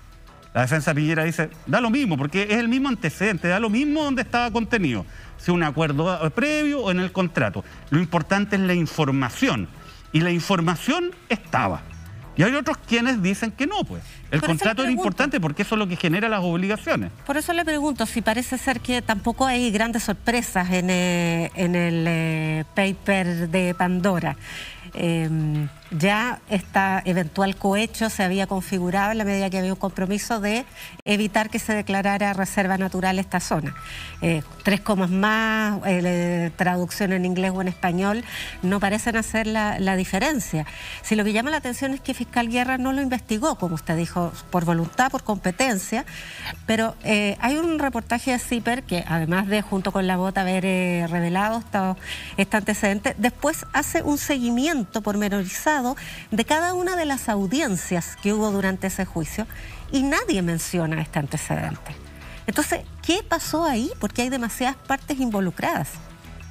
La defensa Piñera dice, da lo mismo, porque es el mismo antecedente, da lo mismo donde estaba contenido, si un acuerdo previo o en el contrato. Lo importante es la información, y la información estaba. Y hay otros quienes dicen que no, pues. El contrato era importante porque eso es lo que genera las obligaciones. Por eso le pregunto si parece ser que tampoco hay grandes sorpresas en el paper de Pandora. Ya esta eventual cohecho se había configurado en la medida que había un compromiso de evitar que se declarara reserva natural esta zona. 3 comas más, traducción en inglés o en español, no parecen hacer la diferencia. Si lo que llama la atención es que fiscal Guerra no lo investigó, como usted dijo, por voluntad, por competencia, pero hay un reportaje de CIPER que, además de junto con la bota haber revelado este antecedente, después hace un seguimiento pormenorizado de cada una de las audiencias que hubo durante ese juicio y nadie menciona este antecedente. Entonces, ¿qué pasó ahí? Porque hay demasiadas partes involucradas.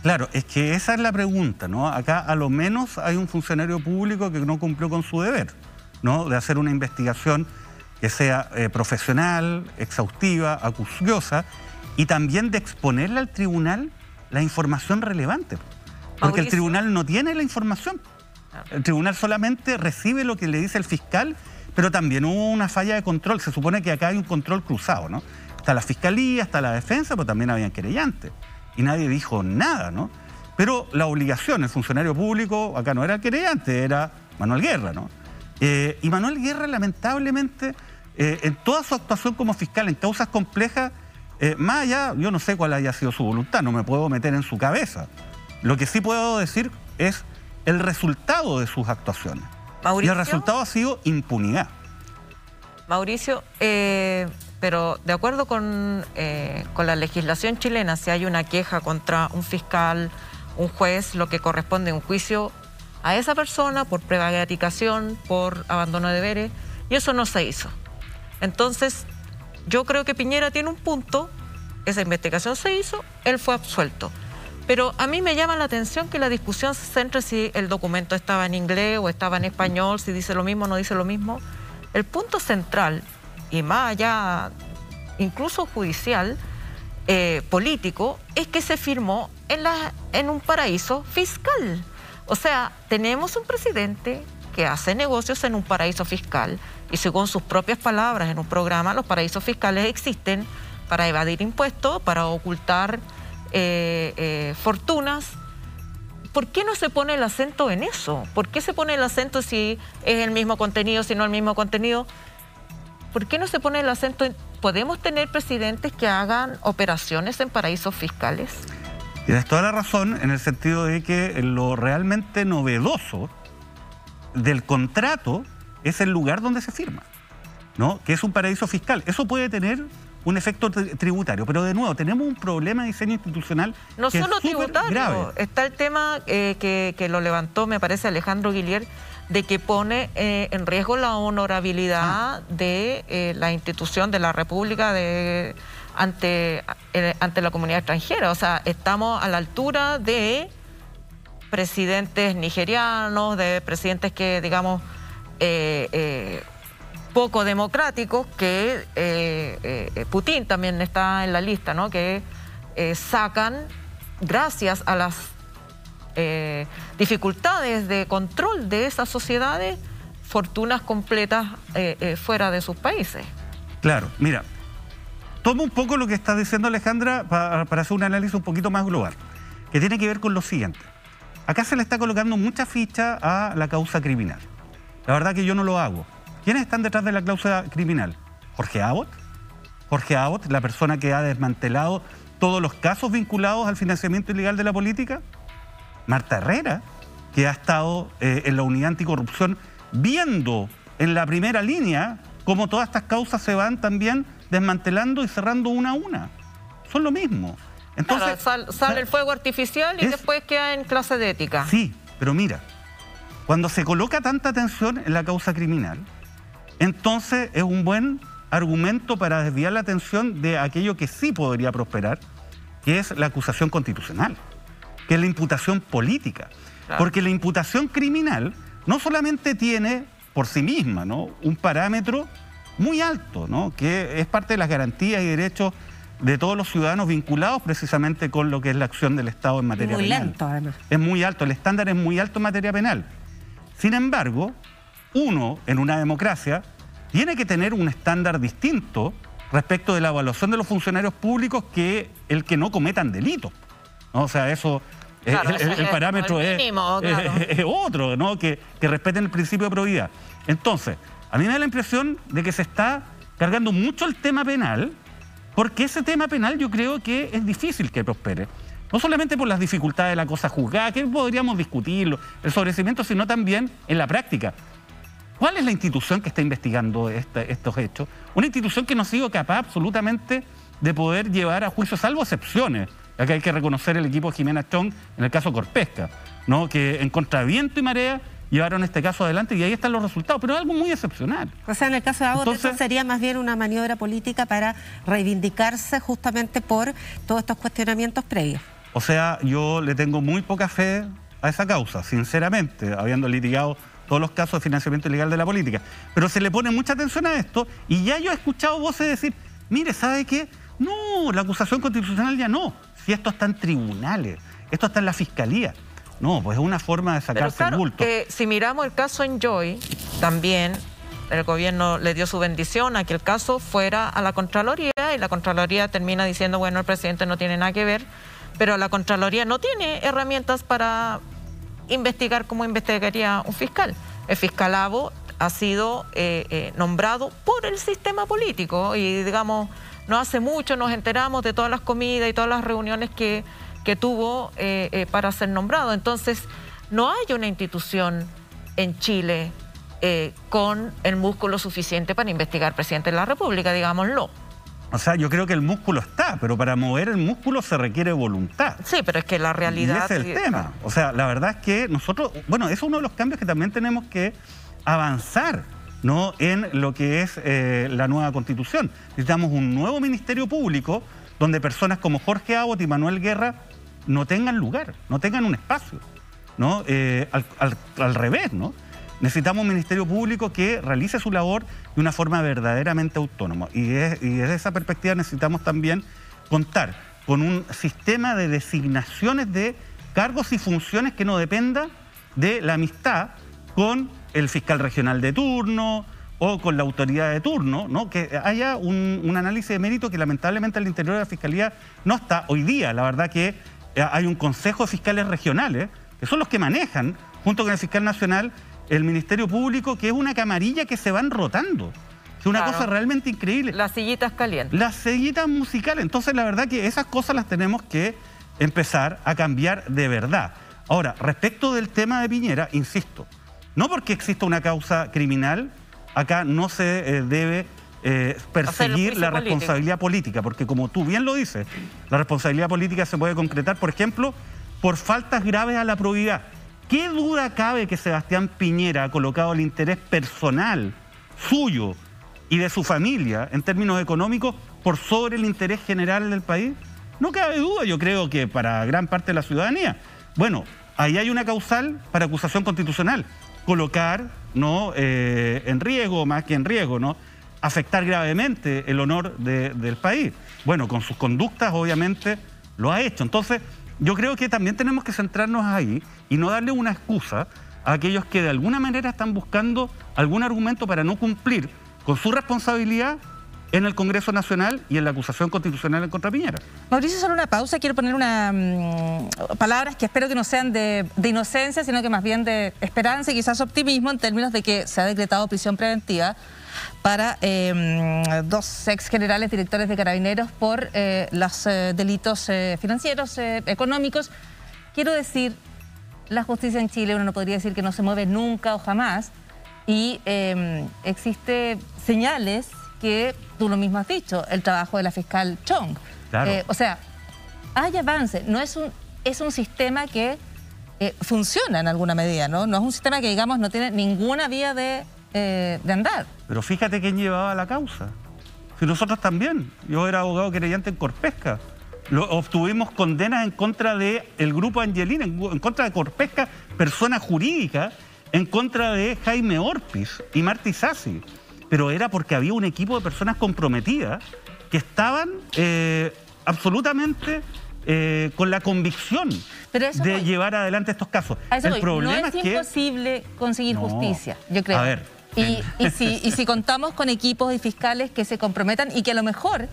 Claro, es que esa es la pregunta, ¿no? Acá a lo menos hay un funcionario público que no cumplió con su deber, ¿no?, de hacer una investigación que sea profesional, exhaustiva, acuciosa, y también de exponerle al tribunal la información relevante. Porque Mauricio, el tribunal no tiene la información. El tribunal solamente recibe lo que le dice el fiscal, pero también hubo una falla de control. Se supone que acá hay un control cruzado, ¿no? Está la fiscalía, está la defensa, pero también habían querellantes. Y nadie dijo nada, ¿no? Pero la obligación, el funcionario público, acá no era el querellante, era Manuel Guerra, ¿no? Y Manuel Guerra, lamentablemente, en toda su actuación como fiscal en causas complejas, más allá, yo no sé cuál haya sido su voluntad, no me puedo meter en su cabeza. Lo que sí puedo decir es el resultado de sus actuaciones. Mauricio, y el resultado ha sido impunidad. Mauricio, pero de acuerdo con la legislación chilena, si hay una queja contra un fiscal, un juez, lo que corresponde a un juicio a esa persona por prevaricación, por abandono de deberes, y eso no se hizo. Entonces, yo creo que Piñera tiene un punto, esa investigación se hizo, él fue absuelto. Pero a mí me llama la atención que la discusión se centre si el documento estaba en inglés o estaba en español, si dice lo mismo o no dice lo mismo. El punto central, y más allá, incluso judicial, político, es que se firmó en un paraíso fiscal. O sea, tenemos un presidente que hace negocios en un paraíso fiscal y según sus propias palabras en un programa, los paraísos fiscales existen para evadir impuestos, para ocultar fortunas. ¿Por qué no se pone el acento en eso? ¿Por qué se pone el acento si es el mismo contenido, si no el mismo contenido? ¿Por qué no se pone el acento en... ¿Podemos tener presidentes que hagan operaciones en paraísos fiscales? Tienes toda la razón en el sentido de que lo realmente novedoso del contrato es el lugar donde se firma, ¿no? Que es un paraíso fiscal. Eso puede tener un efecto tributario, pero de nuevo tenemos un problema de diseño institucional no que solo es tributario, grave. Está el tema que lo levantó, me parece, Alejandro Guillier, de que pone en riesgo la honorabilidad de la institución de la República ante la comunidad extranjera. O sea, estamos a la altura de presidentes nigerianos, de presidentes que, digamos, poco democráticos, que Putin también está en la lista, ¿no? Que sacan, gracias a las dificultades de control de esas sociedades, fortunas completas fuera de sus países. Claro, mira, tomo un poco lo que está diciendo Alejandra para hacer un análisis un poquito más global, que tiene que ver con lo siguiente. Acá se le está colocando mucha ficha a la causa criminal. La verdad que yo no lo hago. ¿Quiénes están detrás de la causa criminal? ¿Jorge Abbott? Jorge Abbott, la persona que ha desmantelado todos los casos vinculados al financiamiento ilegal de la política. Marta Herrera, que ha estado en la unidad anticorrupción viendo en la primera línea cómo todas estas causas se van también desmantelando y cerrando una a una. Son lo mismo. Entonces, claro, sale el fuego artificial y después queda en clase de ética. Sí, pero mira, cuando se coloca tanta atención en la causa criminal, entonces es un buen argumento para desviar la atención de aquello que sí podría prosperar, que es la acusación constitucional, que es la imputación política. Claro. Porque la imputación criminal no solamente tiene por sí misma, ¿no?, un parámetro muy alto, ¿no?, que es parte de las garantías y derechos de todos los ciudadanos vinculados precisamente con lo que es la acción del Estado en materia penal. Muy lento, además. Es muy alto, el estándar es muy alto en materia penal. Sin embargo, uno, en una democracia, tiene que tener un estándar distinto respecto de la evaluación de los funcionarios públicos que el que no cometan delitos, ¿no? O sea, eso, claro, el parámetro mínimo, claro, es otro, ¿no?, que respeten el principio de probidad. Entonces, a mí me da la impresión de que se está cargando mucho el tema penal, porque ese tema penal yo creo que es difícil que prospere. No solamente por las dificultades de la cosa juzgada, que podríamos discutirlo, el sobreseimiento, sino también en la práctica. ¿Cuál es la institución que está investigando estos hechos? Una institución que no ha sido capaz absolutamente de poder llevar a juicio, salvo excepciones. Acá hay que reconocer el equipo de Jimena Chong en el caso Corpesca, ¿no?, que en contra de viento y marea llevaron este caso adelante y ahí están los resultados, pero es algo muy excepcional. O sea, en el caso de Abbott, eso sería más bien una maniobra política para reivindicarse justamente por todos estos cuestionamientos previos. O sea, yo le tengo muy poca fe a esa causa, sinceramente, habiendo litigado todos los casos de financiamiento ilegal de la política. Pero se le pone mucha atención a esto y ya yo he escuchado voces decir, mire, ¿sabe qué? No, la acusación constitucional ya no. Si esto está en tribunales, esto está en la fiscalía. No, pues es una forma de sacarse el bulto. Si miramos el caso Enjoy, también el gobierno le dio su bendición a que el caso fuera a la Contraloría y la Contraloría termina diciendo, bueno, el presidente no tiene nada que ver, pero la Contraloría no tiene herramientas para investigar como investigaría un fiscal. El fiscal Abo ha sido nombrado por el sistema político y, digamos, no hace mucho nos enteramos de todas las comidas y todas las reuniones que tuvo para ser nombrado. Entonces, no hay una institución en Chile con el músculo suficiente para investigar al presidente de la República, digámoslo. O sea, yo creo que el músculo está, pero para mover el músculo se requiere voluntad. Sí, pero es que la realidad... Y ese es el tema. O sea, la verdad es que nosotros... Bueno, eso es uno de los cambios que también tenemos que avanzar, ¿no?, en lo que es la nueva Constitución. Necesitamos un nuevo Ministerio Público donde personas como Jorge Abbott y Manuel Guerra no tengan lugar, no tengan un espacio, ¿no? Al revés, ¿no? Necesitamos un Ministerio Público que realice su labor de una forma verdaderamente autónoma. Y desde esa perspectiva necesitamos también contar con un sistema de designaciones de cargos y funciones que no dependa de la amistad con el fiscal regional de turno o con la autoridad de turno, ¿no? Que haya un análisis de mérito que lamentablemente al interior de la Fiscalía no está. Hoy día, la verdad que hay un consejo de fiscales regionales, que son los que manejan, junto con el fiscal nacional, el Ministerio Público, que es una camarilla que se van rotando. Es una cosa realmente increíble. Las sillitas calientes. Las sillitas musicales. Entonces, la verdad que esas cosas las tenemos que empezar a cambiar de verdad. Ahora, respecto del tema de Piñera, insisto, no porque exista una causa criminal, acá no se debe perseguir la responsabilidad política, porque como tú bien lo dices, la responsabilidad política se puede concretar, por ejemplo, por faltas graves a la probidad. ¿Qué duda cabe que Sebastián Piñera ha colocado el interés personal suyo y de su familia en términos económicos por sobre el interés general del país? No cabe duda, yo creo que para gran parte de la ciudadanía. Bueno, ahí hay una causal para acusación constitucional. Colocar, ¿no?, en riesgo, más que en riesgo, ¿no?, afectar gravemente el honor del país. Bueno, con sus conductas obviamente lo ha hecho. Entonces, yo creo que también tenemos que centrarnos ahí y no darle una excusa a aquellos que de alguna manera están buscando algún argumento para no cumplir con su responsabilidad en el Congreso Nacional y en la acusación constitucional en contra Piñera. Mauricio, solo una pausa. Quiero poner palabras que espero que no sean de inocencia, sino que más bien de esperanza y quizás optimismo en términos de que se ha decretado prisión preventiva para dos ex generales directores de Carabineros por los delitos financieros, económicos. Quiero decir, la justicia en Chile, uno no podría decir que no se mueve nunca o jamás, y existe señales que tú lo mismo has dicho, el trabajo de la fiscal Chong. Claro. O sea, hay avance, no es un sistema que funciona en alguna medida, ¿no? No es un sistema que, digamos, no tiene ninguna vía de andar. Pero fíjate quién llevaba la causa. Si nosotros también. Yo era abogado querellante en Corpesca. Obtuvimos condenas en contra del grupo Angelina, en contra de Corpesca, persona jurídica, en contra de Jaime Orpiz y Martí Sassi. Pero era porque había un equipo de personas comprometidas que estaban absolutamente con la convicción de llevar adelante estos casos. El problema no es imposible conseguir justicia, yo creo. A ver. Y si contamos con equipos y fiscales que se comprometan y que a lo mejor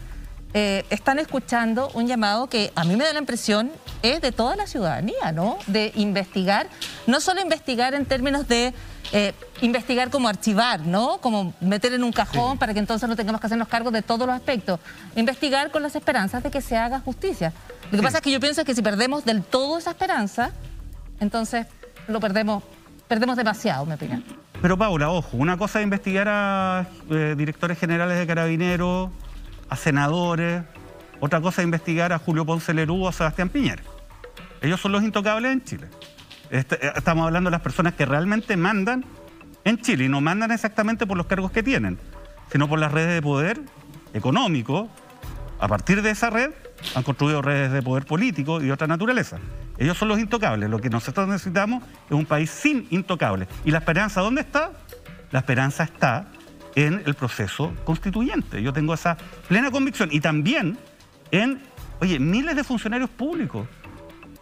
están escuchando un llamado que a mí me da la impresión es de toda la ciudadanía, ¿no? De investigar, no solo investigar en términos de investigar como archivar, ¿no? Como meter en un cajón para que entonces no tengamos que hacernos cargo de todos los aspectos. Investigar con las esperanzas de que se haga justicia. Lo que pasa es que yo pienso que si perdemos del todo esa esperanza, entonces lo perdemos demasiado, me opinión. Pero Paula, ojo, una cosa es investigar a directores generales de Carabineros, a senadores, otra cosa es investigar a Julio Ponce Lerú o a Sebastián Piñera. Ellos son los intocables en Chile. Estamos hablando de las personas que realmente mandan en Chile y no mandan exactamente por los cargos que tienen, sino por las redes de poder económico. A partir de esa red han construido redes de poder político y de otra naturaleza. Ellos son los intocables. Lo que nosotros necesitamos es un país sin intocables. ¿Y la esperanza dónde está? La esperanza está en el proceso constituyente. Yo tengo esa plena convicción. Y también en, miles de funcionarios públicos,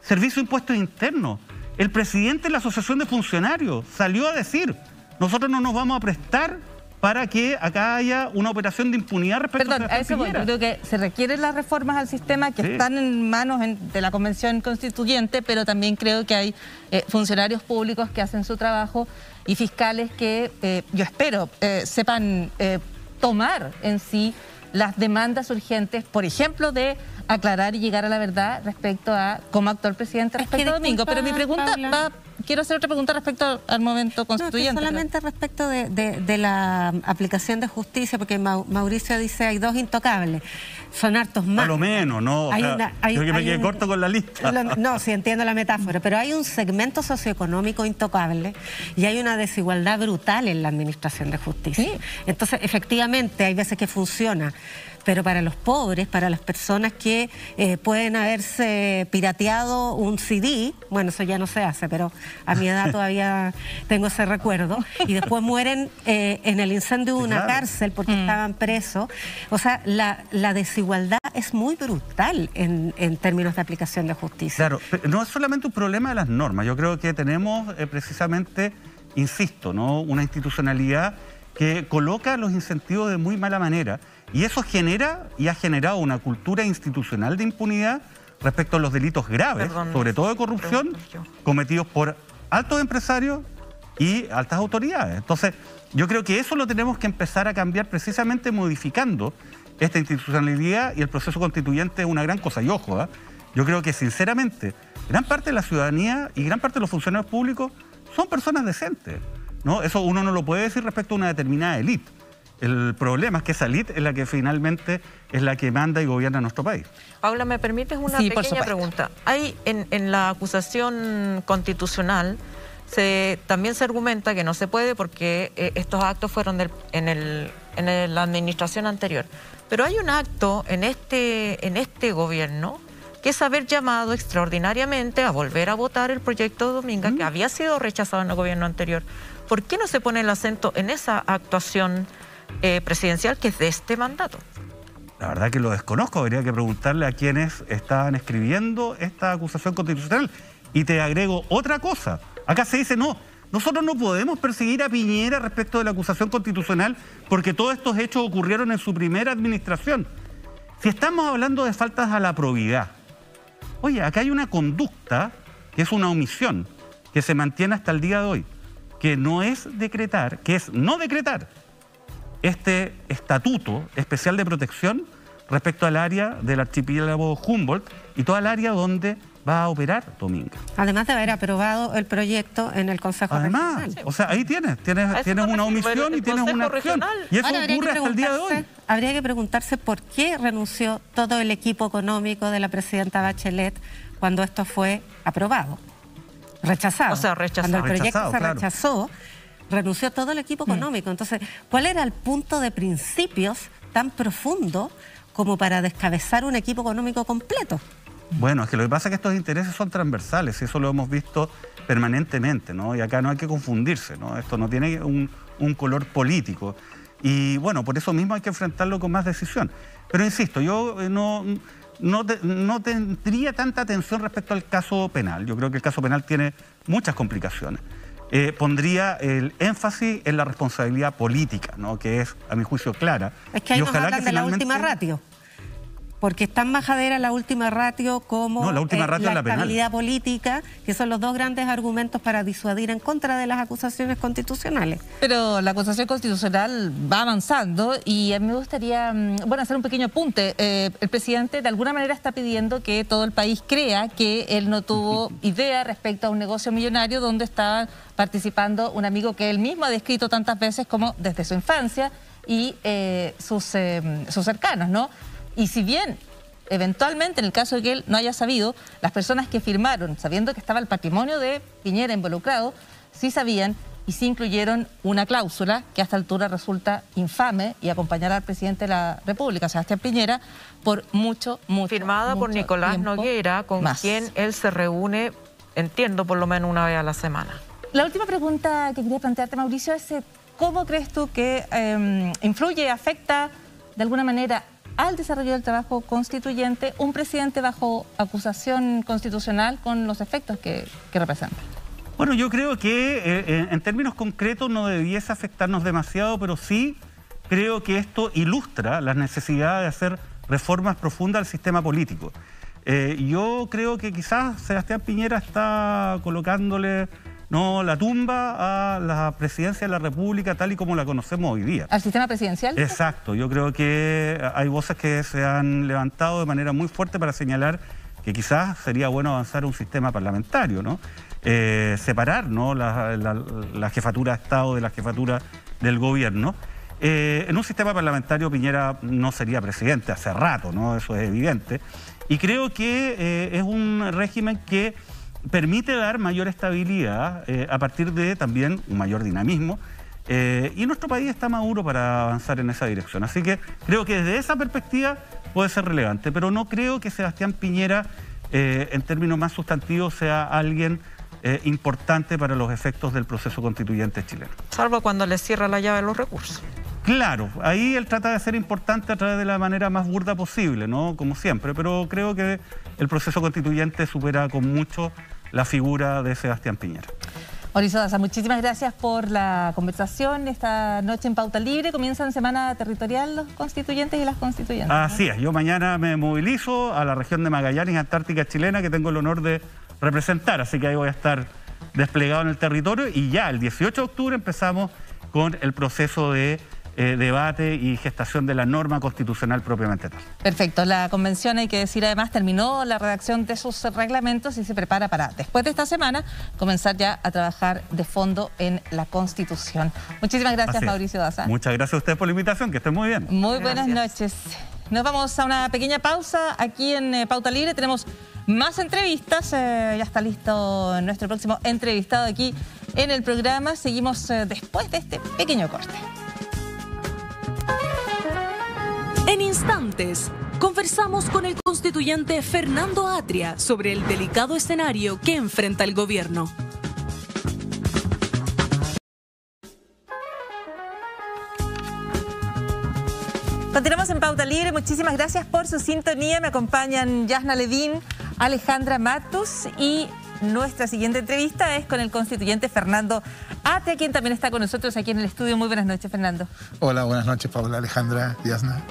servicio de impuestos internos. El presidente de la Asociación de Funcionarios salió a decir, nosotros no nos vamos a prestar para que acá haya una operación de impunidad respecto a eso voy. Yo creo que se requieren las reformas al sistema que están en manos de la Convención Constituyente, pero también creo que hay funcionarios públicos que hacen su trabajo y fiscales que yo espero sepan tomar en sí las demandas urgentes, por ejemplo, de aclarar y llegar a la verdad respecto a cómo actuó el presidente respecto a Domingo. Pero mi pregunta quiero hacer otra pregunta respecto al momento constituyente. Solamente respecto de la aplicación de justicia, porque Mauricio dice hay 2 intocables. Son hartos más. A lo menos, ¿no? Yo que me quedé corto con la lista. No, sí entiendo la metáfora, pero hay un segmento socioeconómico intocable y hay una desigualdad brutal en la administración de justicia. Sí. Entonces, efectivamente, hay veces que funciona, pero para los pobres, para las personas que pueden haberse pirateado un CD, bueno, eso ya no se hace, pero a mi edad todavía tengo ese recuerdo, y después mueren en el incendio de una cárcel porque estaban presos. O sea, la desigualdad es muy brutal en términos de aplicación de justicia. Claro, no es solamente un problema de las normas, yo creo que tenemos precisamente, insisto, ¿no?, una institucionalidad que coloca los incentivos de muy mala manera. Y eso genera y ha generado una cultura institucional de impunidad respecto a los delitos graves, sobre todo de corrupción, cometidos por altos empresarios y altas autoridades. Entonces, yo creo que eso lo tenemos que empezar a cambiar precisamente modificando esta institucionalidad, y el proceso constituyente es una gran cosa. Y ojo, yo creo que sinceramente gran parte de la ciudadanía y gran parte de los funcionarios públicos son personas decentes, ¿no? Eso uno no lo puede decir respecto a una determinada élite. El problema es que esa élite es la que finalmente es la que manda y gobierna nuestro país. Paula, ¿me permites una pequeña pregunta? Hay en la acusación constitucional también se argumenta que no se puede porque estos actos fueron en la administración anterior. Pero hay un acto en este gobierno que es haber llamado extraordinariamente a volver a votar el proyecto de Dominga, que había sido rechazado en el gobierno anterior. ¿Por qué no se pone el acento en esa actuación presidencial que es de este mandato? La verdad que lo desconozco, habría que preguntarle a quienes estaban escribiendo esta acusación constitucional. Y te agrego otra cosa, acá se dice no, nosotros no podemos perseguir a Piñera respecto de la acusación constitucional porque todos estos hechos ocurrieron en su primera administración. Si estamos hablando de faltas a la probidad, oye, acá hay una conducta que es una omisión, que se mantiene hasta el día de hoy, que no es decretar, que es no decretar este estatuto especial de protección respecto al área del archipiélago Humboldt y toda el área donde va a operar Dominga. Además de haber aprobado el proyecto en el Consejo Regional. O sea, ahí tienes una omisión y tienes una acción. Y eso ocurre hasta el día de hoy. Habría que preguntarse por qué renunció todo el equipo económico de la presidenta Bachelet cuando esto fue aprobado. Rechazado. O sea, rechazado. Cuando el proyecto se rechazó, renunció todo el equipo económico. Entonces, ¿cuál era el punto de principios tan profundo como para descabezar un equipo económico completo? Bueno, es que lo que pasa es que estos intereses son transversales y eso lo hemos visto permanentemente, ¿no? Y acá no hay que confundirse, ¿no? Esto no tiene un color político. Y bueno, por eso mismo hay que enfrentarlo con más decisión. Pero insisto, yo no tendría tanta atención respecto al caso penal. Yo creo que el caso penal tiene muchas complicaciones. Pondría el énfasis en la responsabilidad política, ¿no?, que es, a mi juicio, clara. Es que ahí nos hablan de la última ratio. Porque es tan majadera la última ratio como la estabilidad política, que son los dos grandes argumentos para disuadir en contra de las acusaciones constitucionales. Pero la acusación constitucional va avanzando y a mí me gustaría hacer un pequeño apunte. El presidente de alguna manera está pidiendo que todo el país crea que él no tuvo idea respecto a un negocio millonario donde estaba participando un amigo que él mismo ha descrito tantas veces como desde su infancia y sus cercanos, ¿no? Y si bien, eventualmente, en el caso de que él no haya sabido, las personas que firmaron, sabiendo que estaba el patrimonio de Piñera involucrado, sí sabían y sí incluyeron una cláusula que a esta altura resulta infame y acompañará al presidente de la República, Sebastián Piñera, por mucho firmada por Nicolás Nogueira, con quien él se reúne, entiendo, por lo menos una vez a la semana. La última pregunta que quería plantearte, Mauricio, es ¿cómo crees tú que influye, afecta de alguna manera al desarrollo del trabajo constituyente un presidente bajo acusación constitucional con los efectos que representa? Bueno, yo creo que en términos concretos no debiese afectarnos demasiado, pero sí creo que esto ilustra la necesidad de hacer reformas profundas al sistema político. Yo creo que quizás Sebastián Piñera está colocándole la tumba a la presidencia de la República tal y como la conocemos hoy día. ¿Al sistema presidencial? Exacto. Yo creo que hay voces que se han levantado de manera muy fuerte para señalar que quizás sería bueno avanzar a un sistema parlamentario, ¿no? Separar, ¿no?, la jefatura de Estado de la jefatura del gobierno. En un sistema parlamentario Piñera no sería presidente hace rato, ¿no? Eso es evidente. Y creo que es un régimen que permite dar mayor estabilidad a partir de también un mayor dinamismo. Y nuestro país está maduro para avanzar en esa dirección. Así que creo que desde esa perspectiva puede ser relevante, pero no creo que Sebastián Piñera, en términos más sustantivos, sea alguien importante para los efectos del proceso constituyente chileno. Salvo cuando le cierra la llave de los recursos. Claro, ahí él trata de ser importante a través de la manera más burda posible, ¿no? Como siempre, pero creo que el proceso constituyente supera con mucho la figura de Sebastián Piñera. Mauricio Daza, muchísimas gracias por la conversación esta noche en Pauta Libre. Comienzan semana territorial los constituyentes y las constituyentes, ¿no? Así es, yo mañana me movilizo a la región de Magallanes, Antártica Chilena, que tengo el honor de representar, así que ahí voy a estar desplegado en el territorio y ya el 18 de octubre empezamos con el proceso de debate y gestación de la norma constitucional propiamente tal. Perfecto, la convención, hay que decir además, terminó la redacción de sus reglamentos y se prepara para, después de esta semana, comenzar ya a trabajar de fondo en la Constitución. Muchísimas gracias, Mauricio Daza. Muchas gracias a ustedes por la invitación, que estén muy bien. Muy buenas noches. Nos vamos a una pequeña pausa aquí en Pauta Libre. Tenemos más entrevistas. Ya está listo nuestro próximo entrevistado aquí en el programa. Seguimos después de este pequeño corte. En instantes, conversamos con el constituyente Fernando Atria sobre el delicado escenario que enfrenta el gobierno. Continuamos en Pauta Libre. Muchísimas gracias por su sintonía. Me acompañan Yasna Levin, Alejandra Matus y nuestra siguiente entrevista es con el constituyente Fernando Atria, quien también está con nosotros aquí en el estudio. Muy buenas noches, Fernando. Hola, buenas noches, Paula, Alejandra, Yasna.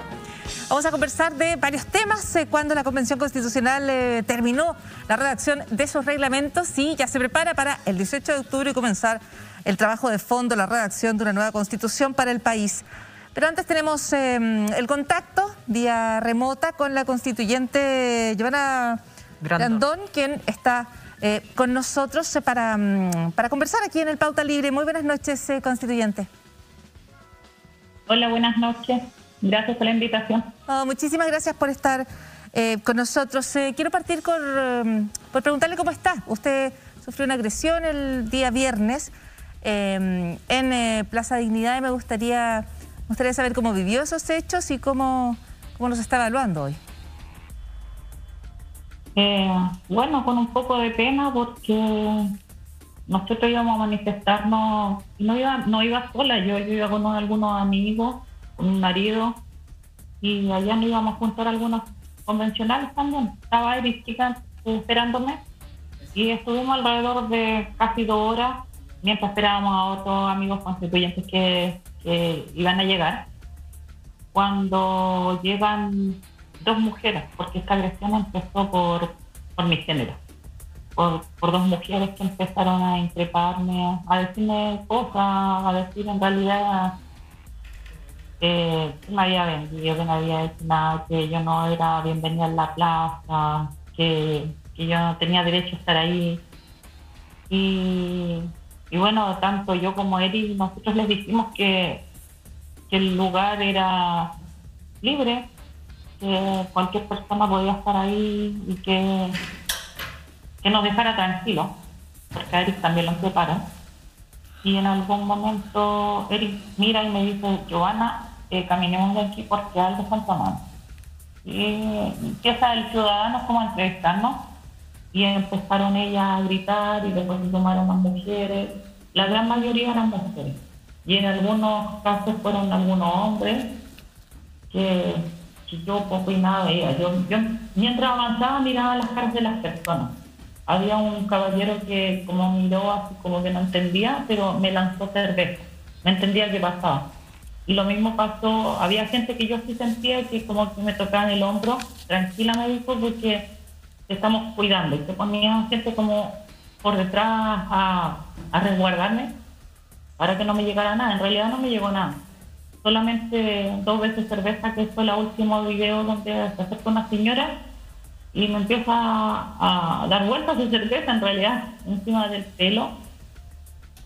Vamos a conversar de varios temas. Cuando la Convención Constitucional terminó la redacción de sus reglamentos y ya se prepara para el 18 de octubre comenzar el trabajo de fondo, la redacción de una nueva Constitución para el país. Pero antes tenemos el contacto vía remota con la constituyente Giovanna Grandón, quien está con nosotros para conversar aquí en el Pauta Libre. Muy buenas noches, constituyente. Hola, buenas noches. Gracias por la invitación. Muchísimas gracias por estar con nosotros. Quiero partir por preguntarle cómo está. Usted sufrió una agresión el día viernes en Plaza Dignidad y me gustaría saber cómo vivió esos hechos y cómo nos está evaluando hoy. Bueno, con un poco de pena porque nosotros íbamos a manifestarnos, no iba sola, yo iba con algunos amigos, con mi marido, y allá nos íbamos a juntar algunos convencionales también. Estaba Eris, chica, esperándome, y estuvimos alrededor de casi 2 horas mientras esperábamos a otros amigos constituyentes que iban a llegar. Cuando llegan 2 mujeres, porque esta agresión empezó por mi género, por 2 mujeres que empezaron a increparme, a decirme cosas, a decir en realidad que me había vendido, que no había hecho nada, que yo no era bienvenida en la plaza, que yo no tenía derecho a estar ahí. Y bueno, tanto yo como Eri, nosotros les dijimos que el lugar era libre, que cualquier persona podía estar ahí y que nos dejara tranquilos, porque a Eric también lo prepara. y en algún momento Eric mira y me dice, Giovanna, caminemos de aquí porque algo está mal. Y empieza el ciudadano como a entrevistarnos y empezaron ellas a gritar y después se tomaron las mujeres. La gran mayoría eran mujeres y en algunos casos fueron algunos hombres que yo poco y nada veía. Yo mientras avanzaba miraba las caras de las personas. Había un caballero que como miró así como que no entendía, pero me lanzó cerveza. Me entendía qué pasaba. Y lo mismo pasó, había gente que yo sí sentía que como que me tocaban el hombro. Tranquila, me dijo, porque te estamos cuidando. Y se ponía gente como por detrás a resguardarme para que no me llegara nada. En realidad no me llegó nada. Solamente 2 veces cerveza, que fue el último video donde se acerca una señora y me empieza a dar vueltas de cerveza en realidad encima del pelo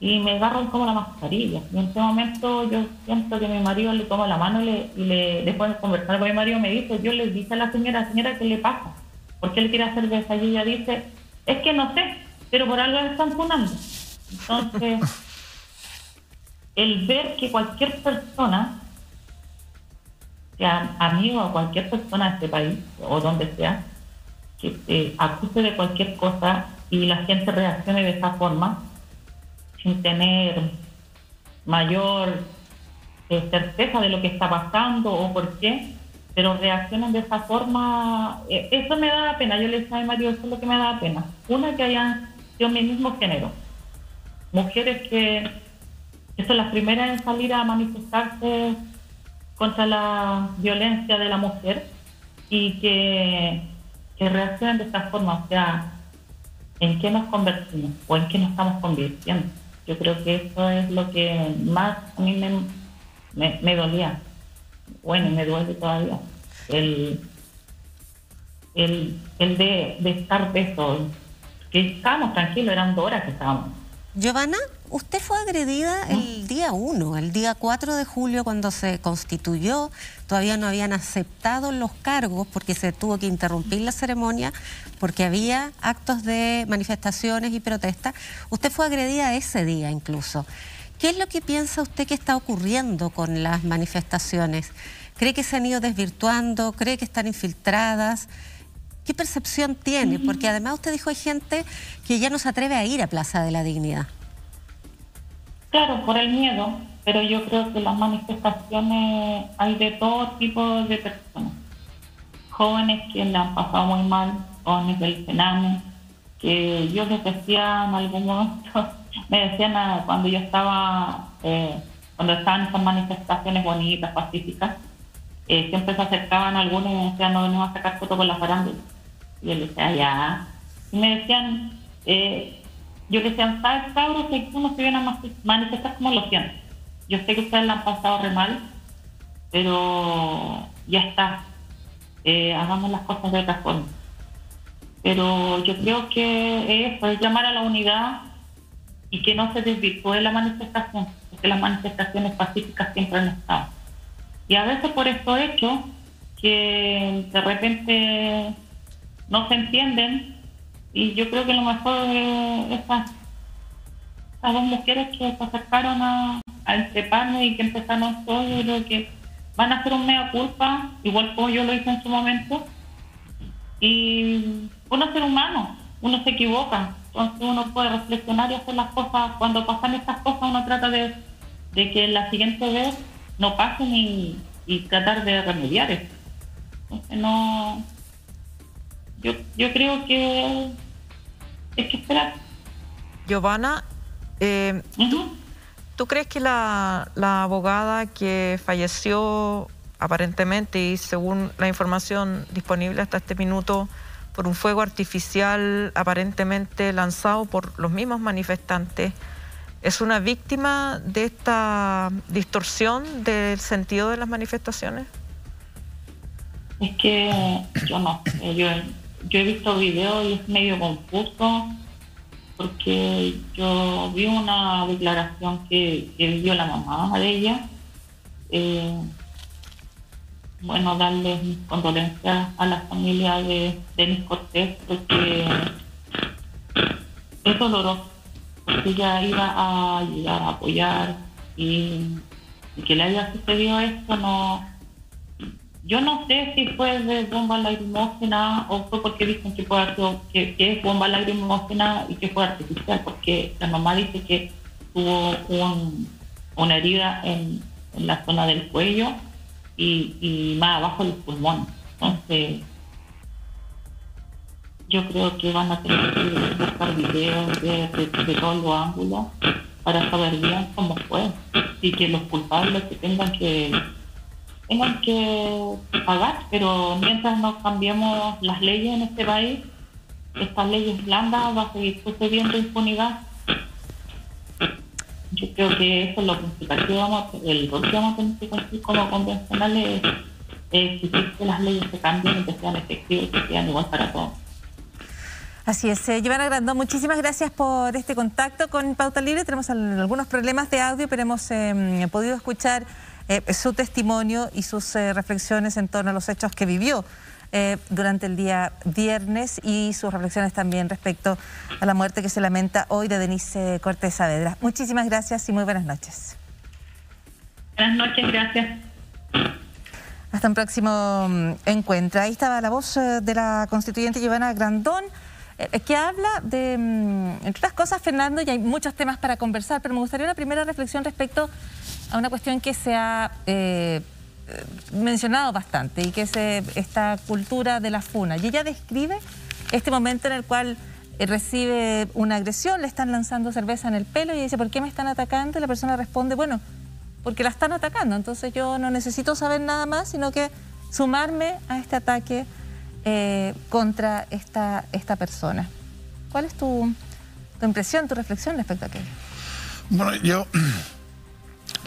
y me agarran como la mascarilla. Y en ese momento yo siento que mi marido le toma la mano y después de conversar con mi marido me dice, yo le dije a la señora, ¿qué le pasa? ¿Por qué le quiere hacer cerveza? Y ella dice, es que no sé, pero por algo están funando. Entonces, el ver que cualquier persona, sea amigo o cualquier persona de este país o donde sea, que te acuse de cualquier cosa y la gente reaccione de esa forma, sin tener mayor certeza de lo que está pasando o por qué, pero reaccionan de esa forma, eso me da pena. Yo le decía a mi marido, eso es lo que me da pena. Una, que hayan sido mi mismo género, mujeres que son las primeras en salir a manifestarse contra la violencia de la mujer y que reaccionen de esta forma. O sea, ¿en qué nos convertimos o en qué nos estamos convirtiendo? Yo creo que eso es lo que más a mí me dolía. Bueno, y me duele todavía. El de estar de eso. Que estábamos tranquilos, eran 2 horas que estábamos. Giovanna, usted fue agredida el día 1, el día 4 de julio cuando se constituyó. Todavía no habían aceptado los cargos porque se tuvo que interrumpir la ceremonia porque había actos de manifestaciones y protestas. Usted fue agredida ese día incluso. ¿Qué es lo que piensa usted que está ocurriendo con las manifestaciones? ¿Cree que se han ido desvirtuando? ¿Cree que están infiltradas? ¿Qué percepción tiene? Porque además usted dijo, hay gente que ya no se atreve a ir a Plaza de la Dignidad. Claro, por el miedo, pero yo creo que las manifestaciones hay de todo tipo de personas. Jóvenes que le han pasado muy mal, jóvenes del Sename, que yo les decía en algún momento, me decían cuando yo estaba, cuando estaban esas manifestaciones bonitas, pacíficas, siempre se acercaban algunos y me decían, no venimos a sacar fotos con la farándula. Y yo les decía, ya. Y me decían, yo les decía, ¿sabes, cabros? Que uno se viene a manifestar como lo siento. Yo sé que ustedes la han pasado re mal, pero ya está. Hagamos las cosas de otra forma. Pero yo creo que eso es llamar a la unidad y que no se desvirtúe la manifestación, porque las manifestaciones pacíficas siempre han estado. Y a veces por estos hechos que de repente no se entienden, y yo creo que lo mejor es esas 2 mujeres que se acercaron a entreparme y que empezaron todo, yo creo que van a hacer un mea culpa, igual como yo lo hice en su momento, y uno es ser humano, uno se equivoca, entonces uno puede reflexionar y hacer las cosas. Cuando pasan estas cosas uno trata de que la siguiente vez no pasen y tratar de remediar eso. Entonces no, yo creo que hay que esperar. Giovanna, ¿tú crees que la abogada que falleció aparentemente y según la información disponible hasta este minuto por un fuego artificial aparentemente lanzado por los mismos manifestantes, es una víctima de esta distorsión del sentido de las manifestaciones? Es que yo no sé, yo he visto videos y es medio confuso, porque yo vi una declaración que dio la mamá de ella. Bueno, darles mis condolencias a la familia de Denis Cortés, porque es doloroso. porque ella iba a ayudar, a apoyar, y que le haya sucedido esto, no. Yo no sé si fue de bomba lacrimógena o fue porque dicen que es bomba lacrimógena y que fue artificial, porque la mamá dice que tuvo una herida en la zona del cuello y más abajo del pulmón. Entonces, yo creo que van a tener que buscar videos de todos los ángulos para saber bien cómo fue, y que los culpables que tengan que pagar, pero mientras no cambiemos las leyes en este país, estas leyes blandas, va a seguir sucediendo impunidad. Yo creo que eso es lo principal que el rol que vamos a tener que cumplir como convencionales, es exigir que las leyes se cambien y que sean efectivas y que sean igual para todos. Así es. Giovanna Grandón, muchísimas gracias por este contacto con Pauta Libre. Tenemos algunos problemas de audio, pero hemos podido escuchar su testimonio y sus reflexiones en torno a los hechos que vivió durante el día viernes, y sus reflexiones también respecto a la muerte que se lamenta hoy de Denise Cortés Saavedra. Muchísimas gracias y muy buenas noches. Buenas noches, gracias. Hasta un próximo encuentro. Ahí estaba la voz de la constituyente Giovanna Grandón, que habla de, entre otras cosas, Fernando, y hay muchos temas para conversar, pero me gustaría una primera reflexión respecto a una cuestión que se ha mencionado bastante, y que es esta cultura de la funa. Y ella describe este momento en el cual recibe una agresión, le están lanzando cerveza en el pelo, y dice, ¿por qué me están atacando? Y la persona responde, bueno, porque la están atacando, entonces yo no necesito saber nada más, sino que sumarme a este ataque contra esta persona. ¿Cuál es tu impresión, tu reflexión respecto a aquello? Bueno, yo,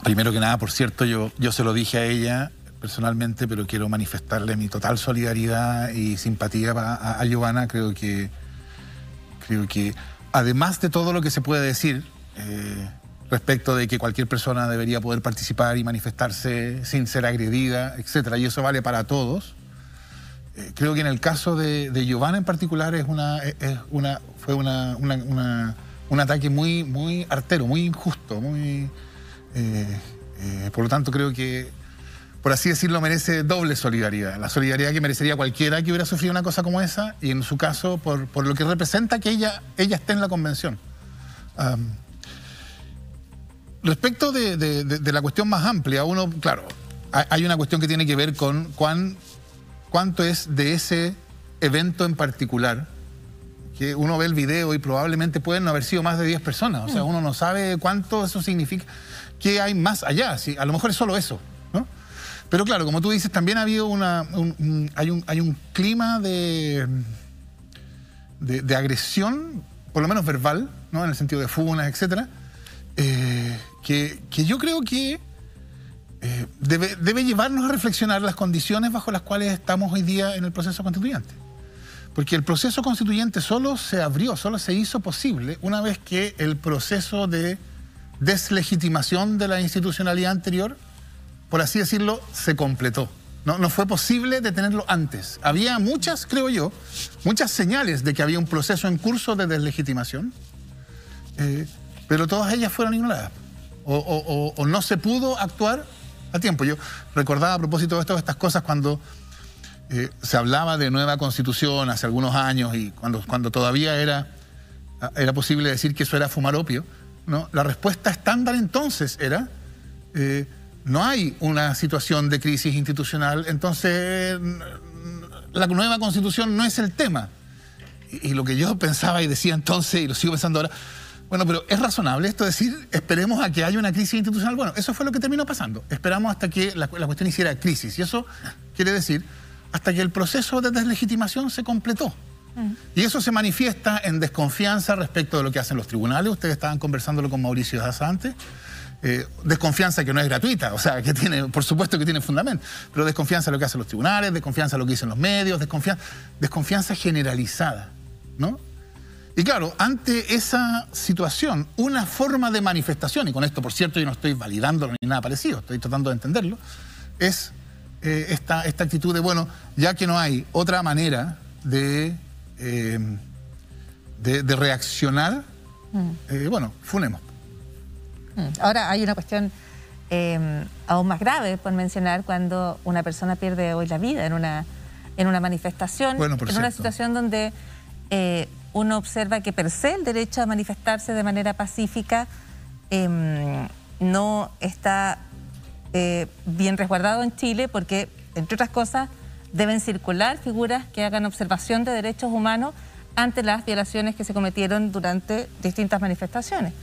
primero que nada, por cierto, yo se lo dije a ella personalmente, pero quiero manifestarle mi total solidaridad y simpatía a Giovanna. Creo que además de todo lo que se puede decir respecto de que cualquier persona debería poder participar y manifestarse sin ser agredida, etcétera, y eso vale para todos, creo que en el caso de Giovanna en particular fue un ataque muy artero, muy injusto, por lo tanto creo que, por así decirlo, merece doble solidaridad. La solidaridad que merecería cualquiera que hubiera sufrido una cosa como esa, y en su caso por lo que representa que ella esté en la convención. Respecto de la cuestión más amplia, claro, hay una cuestión que tiene que ver con cuánto es de ese evento en particular, que uno ve el video y probablemente pueden no haber sido más de 10 personas. O sea, uno no sabe cuánto eso significa, qué hay más allá. ¿Sí? A lo mejor es solo eso, ¿no? Pero claro, como tú dices, también ha habido hay un clima de agresión, por lo menos verbal, ¿no? En el sentido de funas, etcétera, que yo creo que debe llevarnos a reflexionar las condiciones bajo las cuales estamos hoy día en el proceso constituyente. Porque el proceso constituyente solo se hizo posible una vez que el proceso de deslegitimación de la institucionalidad anterior, por así decirlo, se completó. No fue posible detenerlo antes. Había creo yo, muchas señales de que había un proceso en curso de deslegitimación, pero todas ellas fueron ignoradas. O no se pudo actuar a tiempo. Yo recordaba a propósito de estas cosas cuando se hablaba de nueva constitución hace algunos años, y cuando todavía era posible decir que eso era fumar opio, ¿no? La respuesta estándar entonces era no hay una situación de crisis institucional, entonces la nueva constitución no es el tema. Y lo que yo pensaba y decía entonces, y lo sigo pensando ahora, bueno, pero ¿es razonable esto decir, esperemos a que haya una crisis institucional? Bueno, eso fue lo que terminó pasando. Esperamos hasta que la cuestión hiciera crisis. Y eso quiere decir hasta que el proceso de deslegitimación se completó. Y eso se manifiesta en desconfianza respecto de lo que hacen los tribunales. Ustedes estaban conversándolo con Mauricio Daza antes. Desconfianza que no es gratuita, o sea, que tiene, por supuesto que tiene fundamento, pero desconfianza en lo que hacen los tribunales, desconfianza en lo que dicen los medios, desconfianza generalizada, ¿no? Y claro, ante esa situación, una forma de manifestación, y con esto, por cierto, yo no estoy validándolo ni nada parecido, estoy tratando de entenderlo, es esta actitud de, bueno, ya que no hay otra manera de reaccionar bueno, funemos. Ahora hay una cuestión aún más grave por mencionar cuando una persona pierde hoy la vida en una manifestación, en una situación donde uno observa que per se el derecho a manifestarse de manera pacífica no está bien resguardado en Chile porque, entre otras cosas, deben circular figuras que hagan observación de derechos humanos ante las violaciones que se cometieron durante distintas manifestaciones.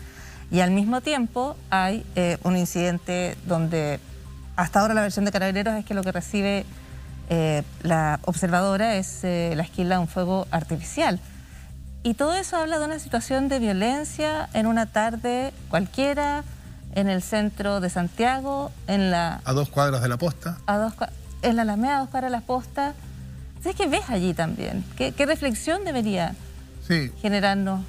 Y al mismo tiempo hay un incidente donde hasta ahora la versión de Carabineros es que lo que recibe la observadora es la esquila de un fuego artificial. Y todo eso habla de una situación de violencia en una tarde cualquiera, en el centro de Santiago, a 2 cuadras de la Posta. En la Alameda, a 2 cuadras de la Posta. ¿Sabes qué ves allí también? ¿Qué reflexión debería generarnos?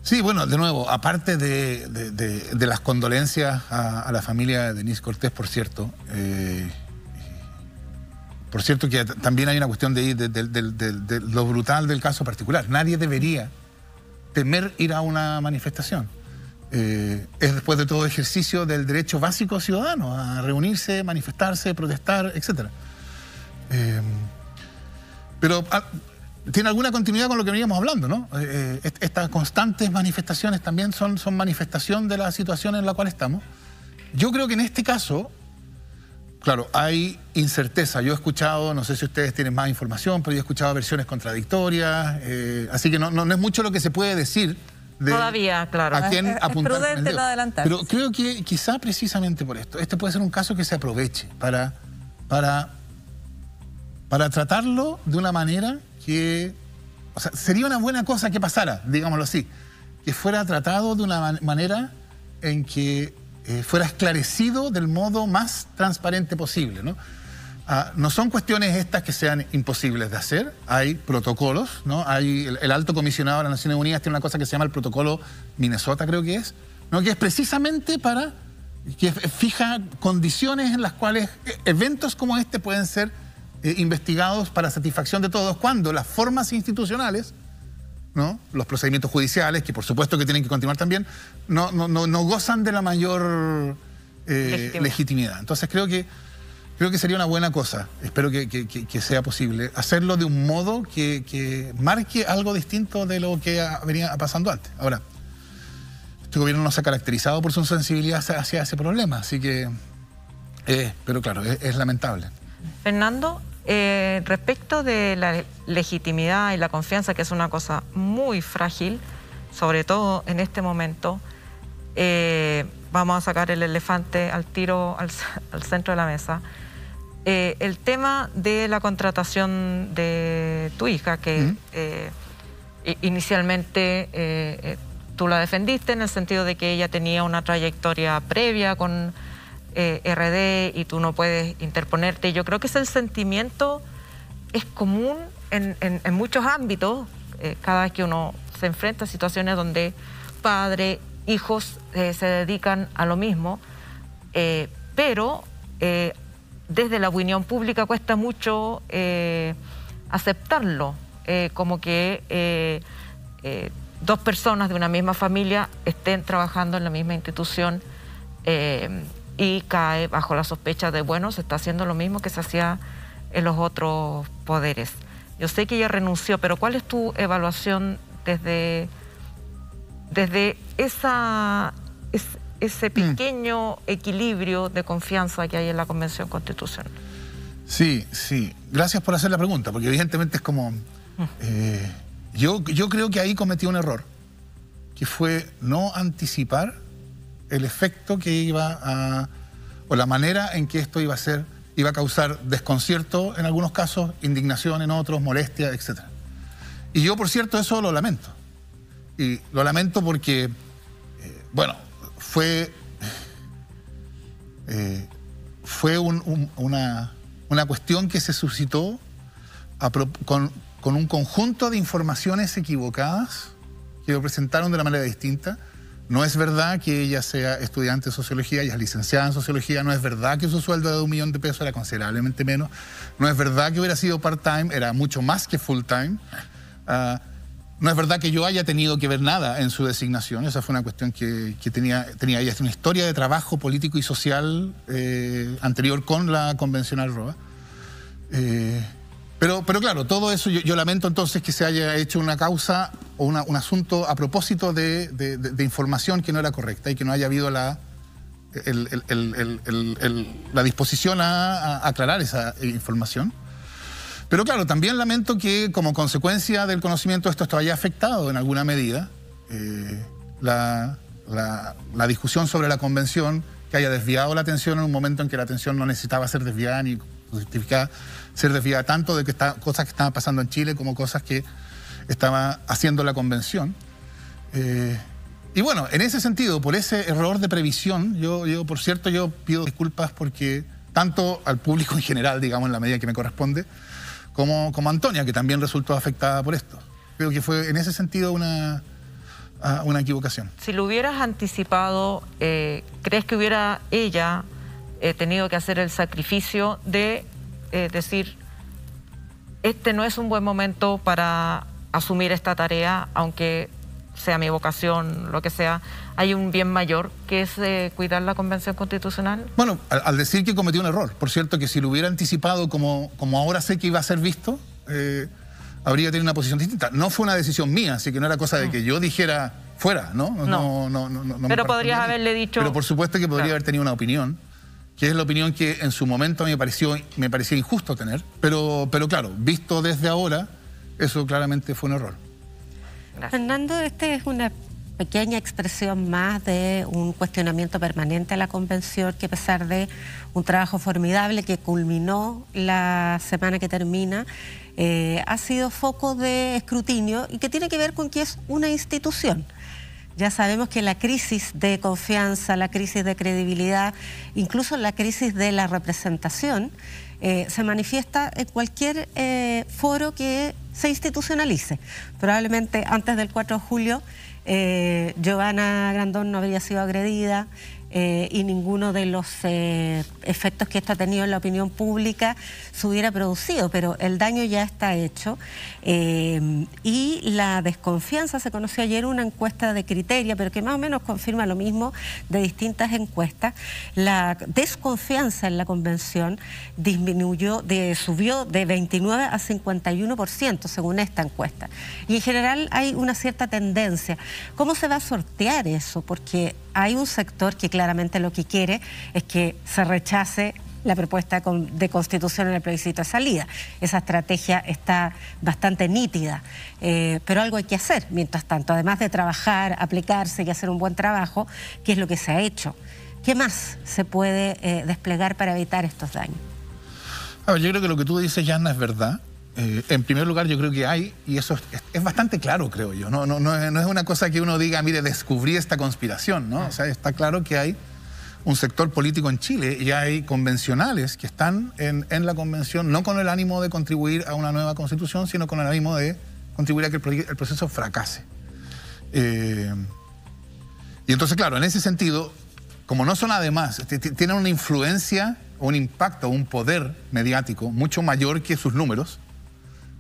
Sí, bueno, de nuevo, aparte de las condolencias a la familia de Denise Cortés, por cierto que también hay una cuestión de lo brutal del caso particular. Nadie debería temer ir a una manifestación. Es después de todo ejercicio del derecho básico ciudadano a reunirse, manifestarse, protestar, etc. Pero tiene alguna continuidad con lo que veníamos hablando, ¿no? Estas constantes manifestaciones también son manifestación de la situación en la cual estamos. Yo creo que en este caso, claro, hay incerteza. Yo he escuchado, no sé si ustedes tienen más información, pero yo he escuchado versiones contradictorias, así que no es mucho lo que se puede decir todavía, claro. A quién apuntar. Es prudente no adelantarse. Pero creo que quizá precisamente por esto, este puede ser un caso que se aproveche para tratarlo de una manera que, o sea, sería una buena cosa que pasara, digámoslo así, que fuera tratado de una manera en que fuera esclarecido del modo más transparente posible, ¿no? No son cuestiones estas que sean imposibles de hacer, hay protocolos, ¿no? Hay el alto comisionado de las Naciones Unidas tiene una cosa que se llama el protocolo Minnesota, creo que es, ¿no? Que es precisamente que fija condiciones en las cuales eventos como este pueden ser investigados para satisfacción de todos, cuando las formas institucionales, ¿no? Los procedimientos judiciales, que por supuesto que tienen que continuar también, no gozan de la mayor legitimidad. Entonces creo que sería una buena cosa, espero que sea posible, hacerlo de un modo que marque algo distinto de lo que venía pasando antes. Ahora, este gobierno no se ha caracterizado por su sensibilidad hacia ese problema, así que, pero claro, es lamentable. Fernando, respecto de la legitimidad y la confianza, que es una cosa muy frágil, sobre todo en este momento, vamos a sacar el elefante al tiro al centro de la mesa. El tema de la contratación de tu hija, que inicialmente tú la defendiste en el sentido de que ella tenía una trayectoria previa con RD y tú no puedes interponerte. Yo creo que ese sentimiento es común en muchos ámbitos, cada vez que uno se enfrenta a situaciones donde padre, hijos se dedican a lo mismo, pero desde la opinión pública cuesta mucho aceptarlo, como que dos personas de una misma familia estén trabajando en la misma institución y cae bajo la sospecha de, bueno, se está haciendo lo mismo que se hacía en los otros poderes. Yo sé que ella renunció, pero ¿cuál es tu evaluación desde ese pequeño equilibrio de confianza que hay en la Convención Constitucional? Sí. Gracias por hacer la pregunta, porque evidentemente es como... yo creo que ahí cometí un error, que fue no anticipar el efecto que o la manera en que esto iba a causar desconcierto en algunos casos, indignación en otros, molestia, etc. Y yo, por cierto, eso lo lamento. Y lo lamento porque, bueno, fue una cuestión que se suscitó con un conjunto de informaciones equivocadas que lo presentaron de una manera distinta. No es verdad que ella sea estudiante de sociología, ella es licenciada en sociología, no es verdad que su sueldo de $1 millón era considerablemente menos, no es verdad que hubiera sido part-time, era mucho más que full-time. No es verdad que yo haya tenido que ver nada en su designación. Esa fue una cuestión que tenía ella una historia de trabajo político y social anterior con la convencional Roa. Pero claro, todo eso yo lamento entonces que se haya hecho una causa o un asunto a propósito de información que no era correcta y que no haya habido la disposición a aclarar esa información. Pero claro, también lamento que como consecuencia del conocimiento de esto haya afectado en alguna medida la discusión sobre la convención, que haya desviado la atención en un momento en que la atención no necesitaba ser desviada ni justificada ser desviada tanto de que cosas que estaban pasando en Chile como cosas que estaba haciendo la convención. Y bueno, en ese sentido, por ese error de previsión, por cierto, yo pido disculpas porque tanto al público en general, digamos, en la medida que me corresponde, como Antonia, que también resultó afectada por esto. Creo que fue en ese sentido una equivocación. Si lo hubieras anticipado, ¿crees que hubiera ella tenido que hacer el sacrificio de decir, este no es un buen momento para asumir esta tarea, aunque sea mi vocación, lo que sea, hay un bien mayor que es cuidar la Convención Constitucional? Bueno, al decir que cometió un error, por cierto, que si lo hubiera anticipado como ahora sé que iba a ser visto, habría tenido una posición distinta. No fue una decisión mía, así que no era cosa de que yo dijera fuera, ¿no? No pero podrías haberle dicho... Pero por supuesto que podría haber tenido una opinión, que es la opinión que en su momento a mí me parecía injusto tener, pero claro, visto desde ahora, eso claramente fue un error. Gracias. Fernando, este es una pequeña expresión más de un cuestionamiento permanente a la convención que, a pesar de un trabajo formidable que culminó la semana que termina, ha sido foco de escrutinio y que tiene que ver con que es una institución. Ya sabemos que la crisis de confianza, la crisis de credibilidad, incluso la crisis de la representación, se manifiesta en cualquier foro que se institucionalice. Probablemente antes del 4 de julio Giovanna Grandón no habría sido agredida y ninguno de los efectos que esto ha tenido en la opinión pública se hubiera producido, pero el daño ya está hecho y la desconfianza, se conoció ayer una encuesta de Criteria, pero que más o menos confirma lo mismo de distintas encuestas. La desconfianza en la convención subió de 29 a 51% según esta encuesta, y en general hay una cierta tendencia. ¿Cómo se va a sortear eso? Porque hay un sector que claramente lo que quiere es que se rechace la propuesta de constitución en el plebiscito de salida. Esa estrategia está bastante nítida, pero algo hay que hacer mientras tanto, además de trabajar, aplicarse y hacer un buen trabajo, que es lo que se ha hecho. ¿Qué más se puede desplegar para evitar estos daños? A ver, yo creo que lo que tú dices, Yanna, es verdad. En primer lugar, yo creo que hay, y eso es bastante claro, creo yo. No es una cosa que uno diga, mire, descubrí esta conspiración, ¿no? O sea, está claro que hay un sector político en Chile y hay convencionales que están en la convención, no con el ánimo de contribuir a una nueva constitución, sino con el ánimo de contribuir a que el proceso fracase. Y entonces, claro, en ese sentido, como no son además, tienen una influencia, un impacto, un poder mediático mucho mayor que sus números.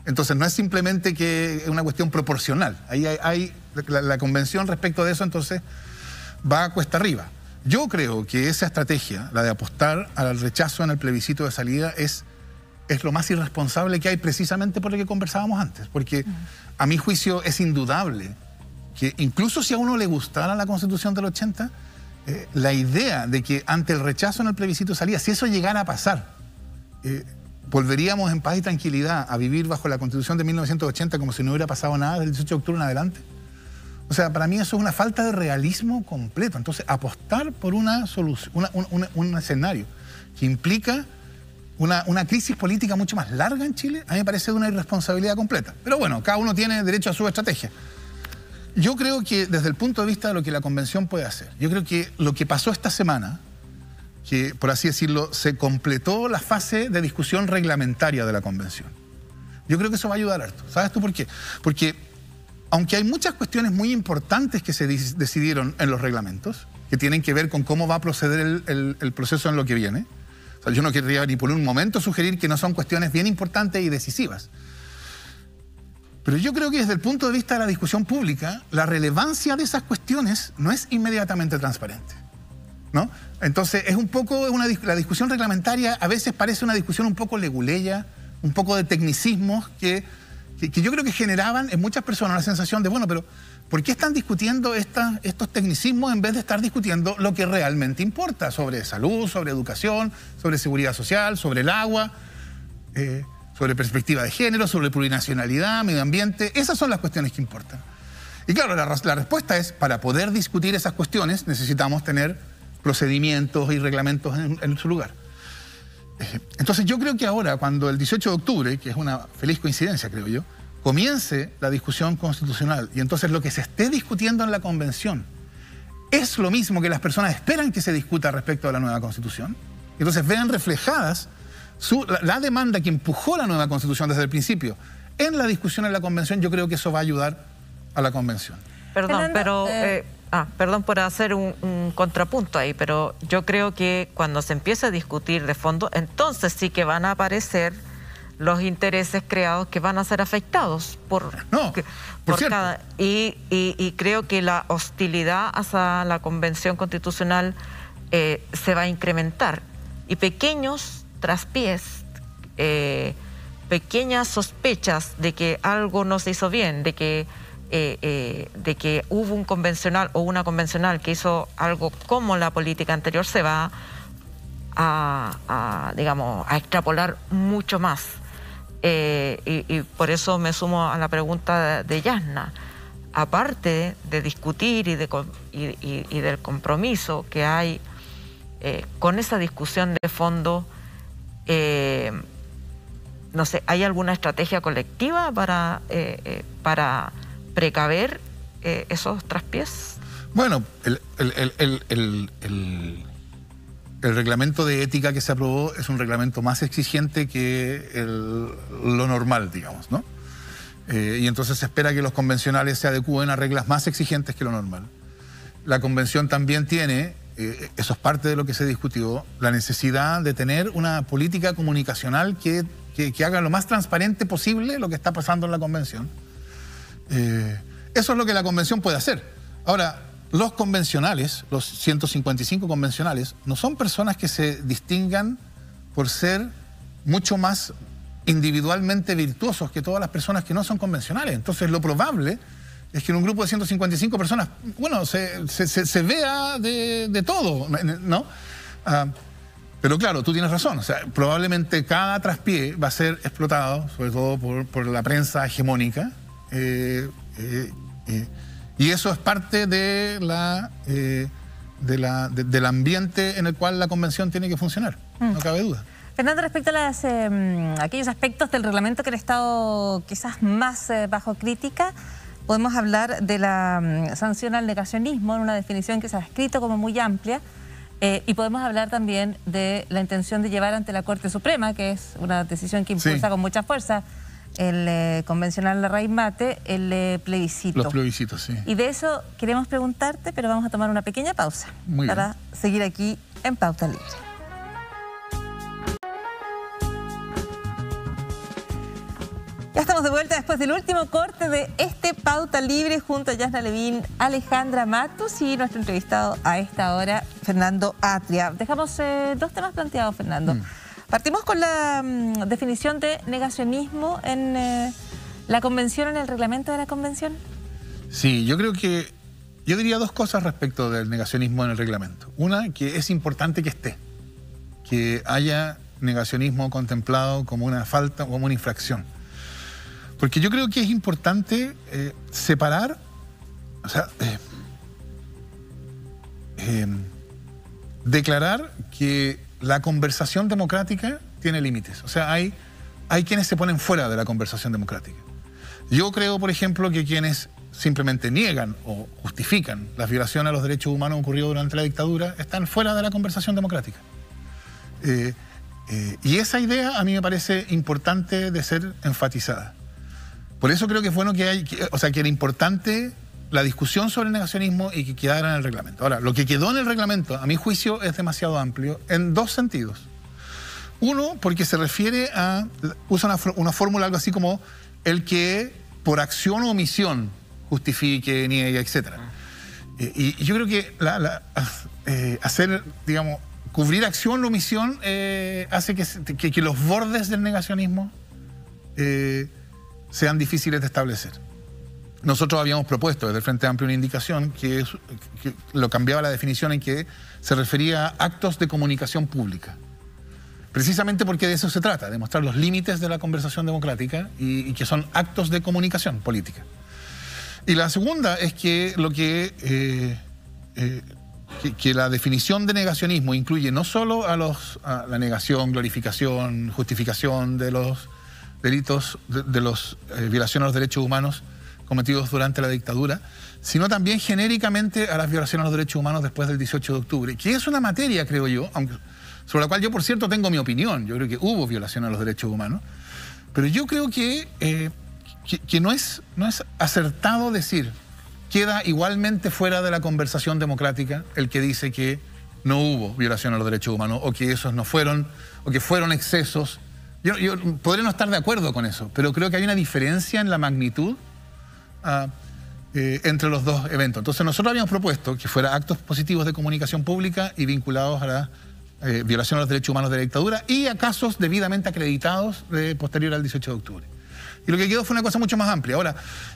Entonces no es simplemente que es una cuestión proporcional. Ahí hay la convención respecto de eso, entonces va a cuesta arriba. Yo creo que esa estrategia, la de apostar al rechazo en el plebiscito de salida, es lo más irresponsable que hay, precisamente por lo que conversábamos antes. Porque a mi juicio es indudable que incluso si a uno le gustara la Constitución del 80, la idea de que ante el rechazo en el plebiscito de salida, si eso llegara a pasar, volveríamos en paz y tranquilidad a vivir bajo la Constitución de 1980 como si no hubiera pasado nada del 18 de octubre en adelante. O sea, para mí eso es una falta de realismo completo. Entonces, apostar por una solución, un escenario que implica una crisis política mucho más larga en Chile, a mí me parece de una irresponsabilidad completa. Pero bueno, cada uno tiene derecho a su estrategia. Yo creo que desde el punto de vista de lo que la convención puede hacer, yo creo que lo que pasó esta semana, que por así decirlo, se completó la fase de discusión reglamentaria de la convención. Yo creo que eso va a ayudar harto. ¿Sabes tú por qué? Porque aunque hay muchas cuestiones muy importantes que se decidieron en los reglamentos, que tienen que ver con cómo va a proceder el proceso en lo que viene, o sea, yo no querría ni por un momento sugerir que no son cuestiones bien importantes y decisivas. Pero yo creo que desde el punto de vista de la discusión pública, la relevancia de esas cuestiones no es inmediatamente transparente, ¿no? Entonces, es un poco la discusión reglamentaria a veces parece una discusión un poco leguleya, un poco de tecnicismos que yo creo que generaban en muchas personas la sensación de, bueno, pero ¿por qué están discutiendo estos tecnicismos en vez de estar discutiendo lo que realmente importa sobre salud, sobre educación, sobre seguridad social, sobre el agua, sobre perspectiva de género, sobre plurinacionalidad, medio ambiente? Esas son las cuestiones que importan. Y claro, la respuesta es, para poder discutir esas cuestiones necesitamos tener procedimientos y reglamentos en su lugar. Entonces yo creo que ahora, cuando el 18 de octubre, que es una feliz coincidencia creo yo, comience la discusión constitucional y entonces lo que se esté discutiendo en la convención es lo mismo que las personas esperan que se discuta respecto a la nueva constitución, entonces vean reflejadas la demanda que empujó la nueva constitución desde el principio en la discusión en la convención, yo creo que eso va a ayudar a la convención. Perdón, pero perdón por hacer un contrapunto ahí, pero yo creo que cuando se empiece a discutir de fondo, entonces sí que van a aparecer los intereses creados que van a ser afectados por cada... Y creo que la hostilidad hacia la Convención Constitucional se va a incrementar. Y pequeños traspiés, pequeñas sospechas de que algo no se hizo bien, de que hubo un convencional o una convencional que hizo algo como la política anterior, se va digamos, a extrapolar mucho más. Y por eso me sumo a la pregunta de Yasna. Aparte de discutir y del compromiso que hay con esa discusión de fondo, no sé, ¿hay alguna estrategia colectiva para precaver esos traspiés? Bueno, el reglamento de ética que se aprobó es un reglamento más exigente que lo normal, digamos, ¿no? Y entonces se espera que los convencionales se adecúen a reglas más exigentes que lo normal. La convención también tiene, eso es parte de lo que se discutió, la necesidad de tener una política comunicacional que haga lo más transparente posible lo que está pasando en la convención. Eso es lo que la convención puede hacer. Ahora, los convencionales, los 155 convencionales, no son personas que se distingan por ser mucho más individualmente virtuosos que todas las personas que no son convencionales. Entonces, lo probable es que en un grupo de 155 personas, bueno, se vea de todo, ¿no? Pero claro, tú tienes razón. O sea, probablemente cada traspié va a ser explotado, sobre todo por la prensa hegemónica, y eso es parte del ambiente en el cual la convención tiene que funcionar, no cabe duda. Fernando, respecto a aquellos aspectos del reglamento que han estado quizás más bajo crítica, podemos hablar de la sanción al negacionismo, en una definición que se ha escrito como muy amplia, y podemos hablar también de la intención de llevar ante la Corte Suprema, que es una decisión que impulsa con mucha fuerza el convencional Larraín Mate, el plebiscito. Los plebiscitos, sí. Y de eso queremos preguntarte, pero vamos a tomar una pequeña pausa para seguir aquí en Pauta Libre. Ya estamos de vuelta después del último corte de este Pauta Libre junto a Yasna Levín, Alejandra Matus y nuestro entrevistado a esta hora, Fernando Atria. Dejamos dos temas planteados, Fernando. Partimos con la definición de negacionismo en la convención, en el reglamento de la convención. Sí, yo diría dos cosas respecto del negacionismo en el reglamento. Una, que es importante que esté, que haya negacionismo contemplado como una falta, como una infracción. Porque yo creo que es importante separar, o sea, declarar que la conversación democrática tiene límites. O sea, hay quienes se ponen fuera de la conversación democrática. Yo creo, por ejemplo, que quienes simplemente niegan o justifican las violaciones a los derechos humanos ocurridos durante la dictadura están fuera de la conversación democrática. Y esa idea a mí me parece importante de ser enfatizada. Por eso creo que es bueno que era importante la discusión sobre el negacionismo y que quedara en el reglamento. Ahora, lo que quedó en el reglamento, a mi juicio, es demasiado amplio en dos sentidos. Uno, porque se refiere a... usa una fórmula algo así como el que por acción o omisión justifique, niegue, etc. Y yo creo que hacer, digamos, cubrir acción o omisión hace que los bordes del negacionismo sean difíciles de establecer. Nosotros habíamos propuesto desde el Frente Amplio una indicación que lo cambiaba la definición en que se refería a actos de comunicación pública. Precisamente porque de eso se trata, de mostrar los límites de la conversación democrática y que son actos de comunicación política. Y la segunda es que que la definición de negacionismo incluye no solo a la negación, glorificación, justificación de los delitos, de los violaciones a los derechos humanos cometidos durante la dictadura, sino también genéricamente a las violaciones a los derechos humanos después del 18 de octubre, que es una materia, creo yo, sobre la cual yo, por cierto, tengo mi opinión. Yo creo que hubo violaciones a los derechos humanos, pero yo creo que no es acertado decir, queda igualmente fuera de la conversación democrática el que dice que no hubo violación a los derechos humanos o que esos no fueron, o que fueron excesos. Yo podré no estar de acuerdo con eso, pero creo que hay una diferencia en la magnitud entre los dos eventos. Entonces nosotros habíamos propuesto que fuera actos positivos de comunicación pública y vinculados a la violación a los derechos humanos de la dictadura y a casos debidamente acreditados posterior al 18 de octubre. Y lo que quedó fue una cosa mucho más amplia. Ahora,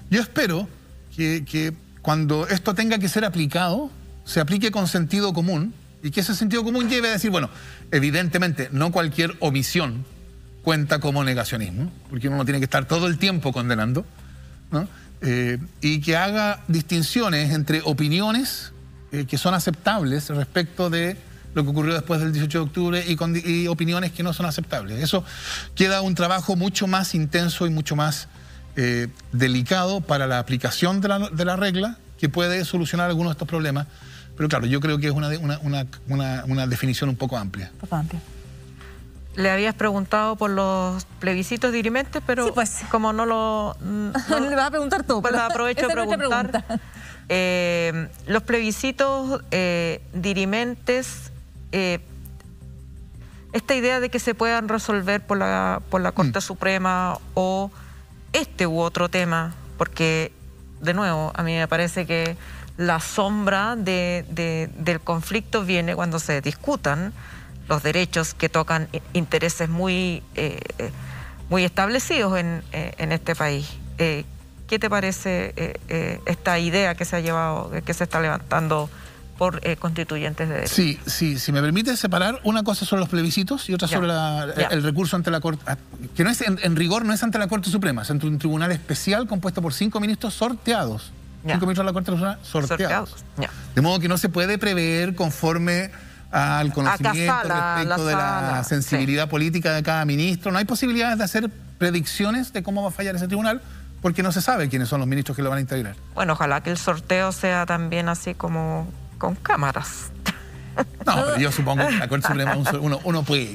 yo espero que cuando esto tenga que ser aplicado, se aplique con sentido común y que ese sentido común lleve a decir, bueno, evidentemente no cualquier omisión cuenta como negacionismo, porque uno no tiene que estar todo el tiempo condenando, ¿no? Y que haga distinciones entre opiniones que son aceptables respecto de lo que ocurrió después del 18 de octubre y opiniones que no son aceptables. Eso queda un trabajo mucho más intenso y mucho más delicado para la aplicación de la regla, que puede solucionar algunos de estos problemas. Pero claro, yo creo que es una definición un poco amplia. Le habías preguntado por los plebiscitos dirimentes, pero sí, pues, como no lo... No le vas a preguntar tú, pues aprovecho de preguntar. Los plebiscitos dirimentes, esta idea de que se puedan resolver por la Corte Suprema o este u otro tema, porque, de nuevo, a mí me parece que la sombra del conflicto viene cuando se discutan los derechos que tocan intereses muy establecidos en este país. ¿Qué te parece esta idea que se ha llevado, que se está levantando por constituyentes de derecho? Sí, si me permite separar, una cosa sobre los plebiscitos y otra sobre el recurso ante la Corte, que no es, en rigor no es ante la Corte Suprema, es ante un tribunal especial compuesto por 5 ministros sorteados. 5 ministros de la Corte Suprema sorteados. De modo que no se puede prever conforme al conocimiento respecto de la sensibilidad política de cada ministro. No hay posibilidades de hacer predicciones de cómo va a fallar ese tribunal, porque no se sabe quiénes son los ministros que lo van a integrar. Bueno, ojalá que el sorteo sea también así como con cámaras. No, pero yo supongo que la Corte Suprema uno puede.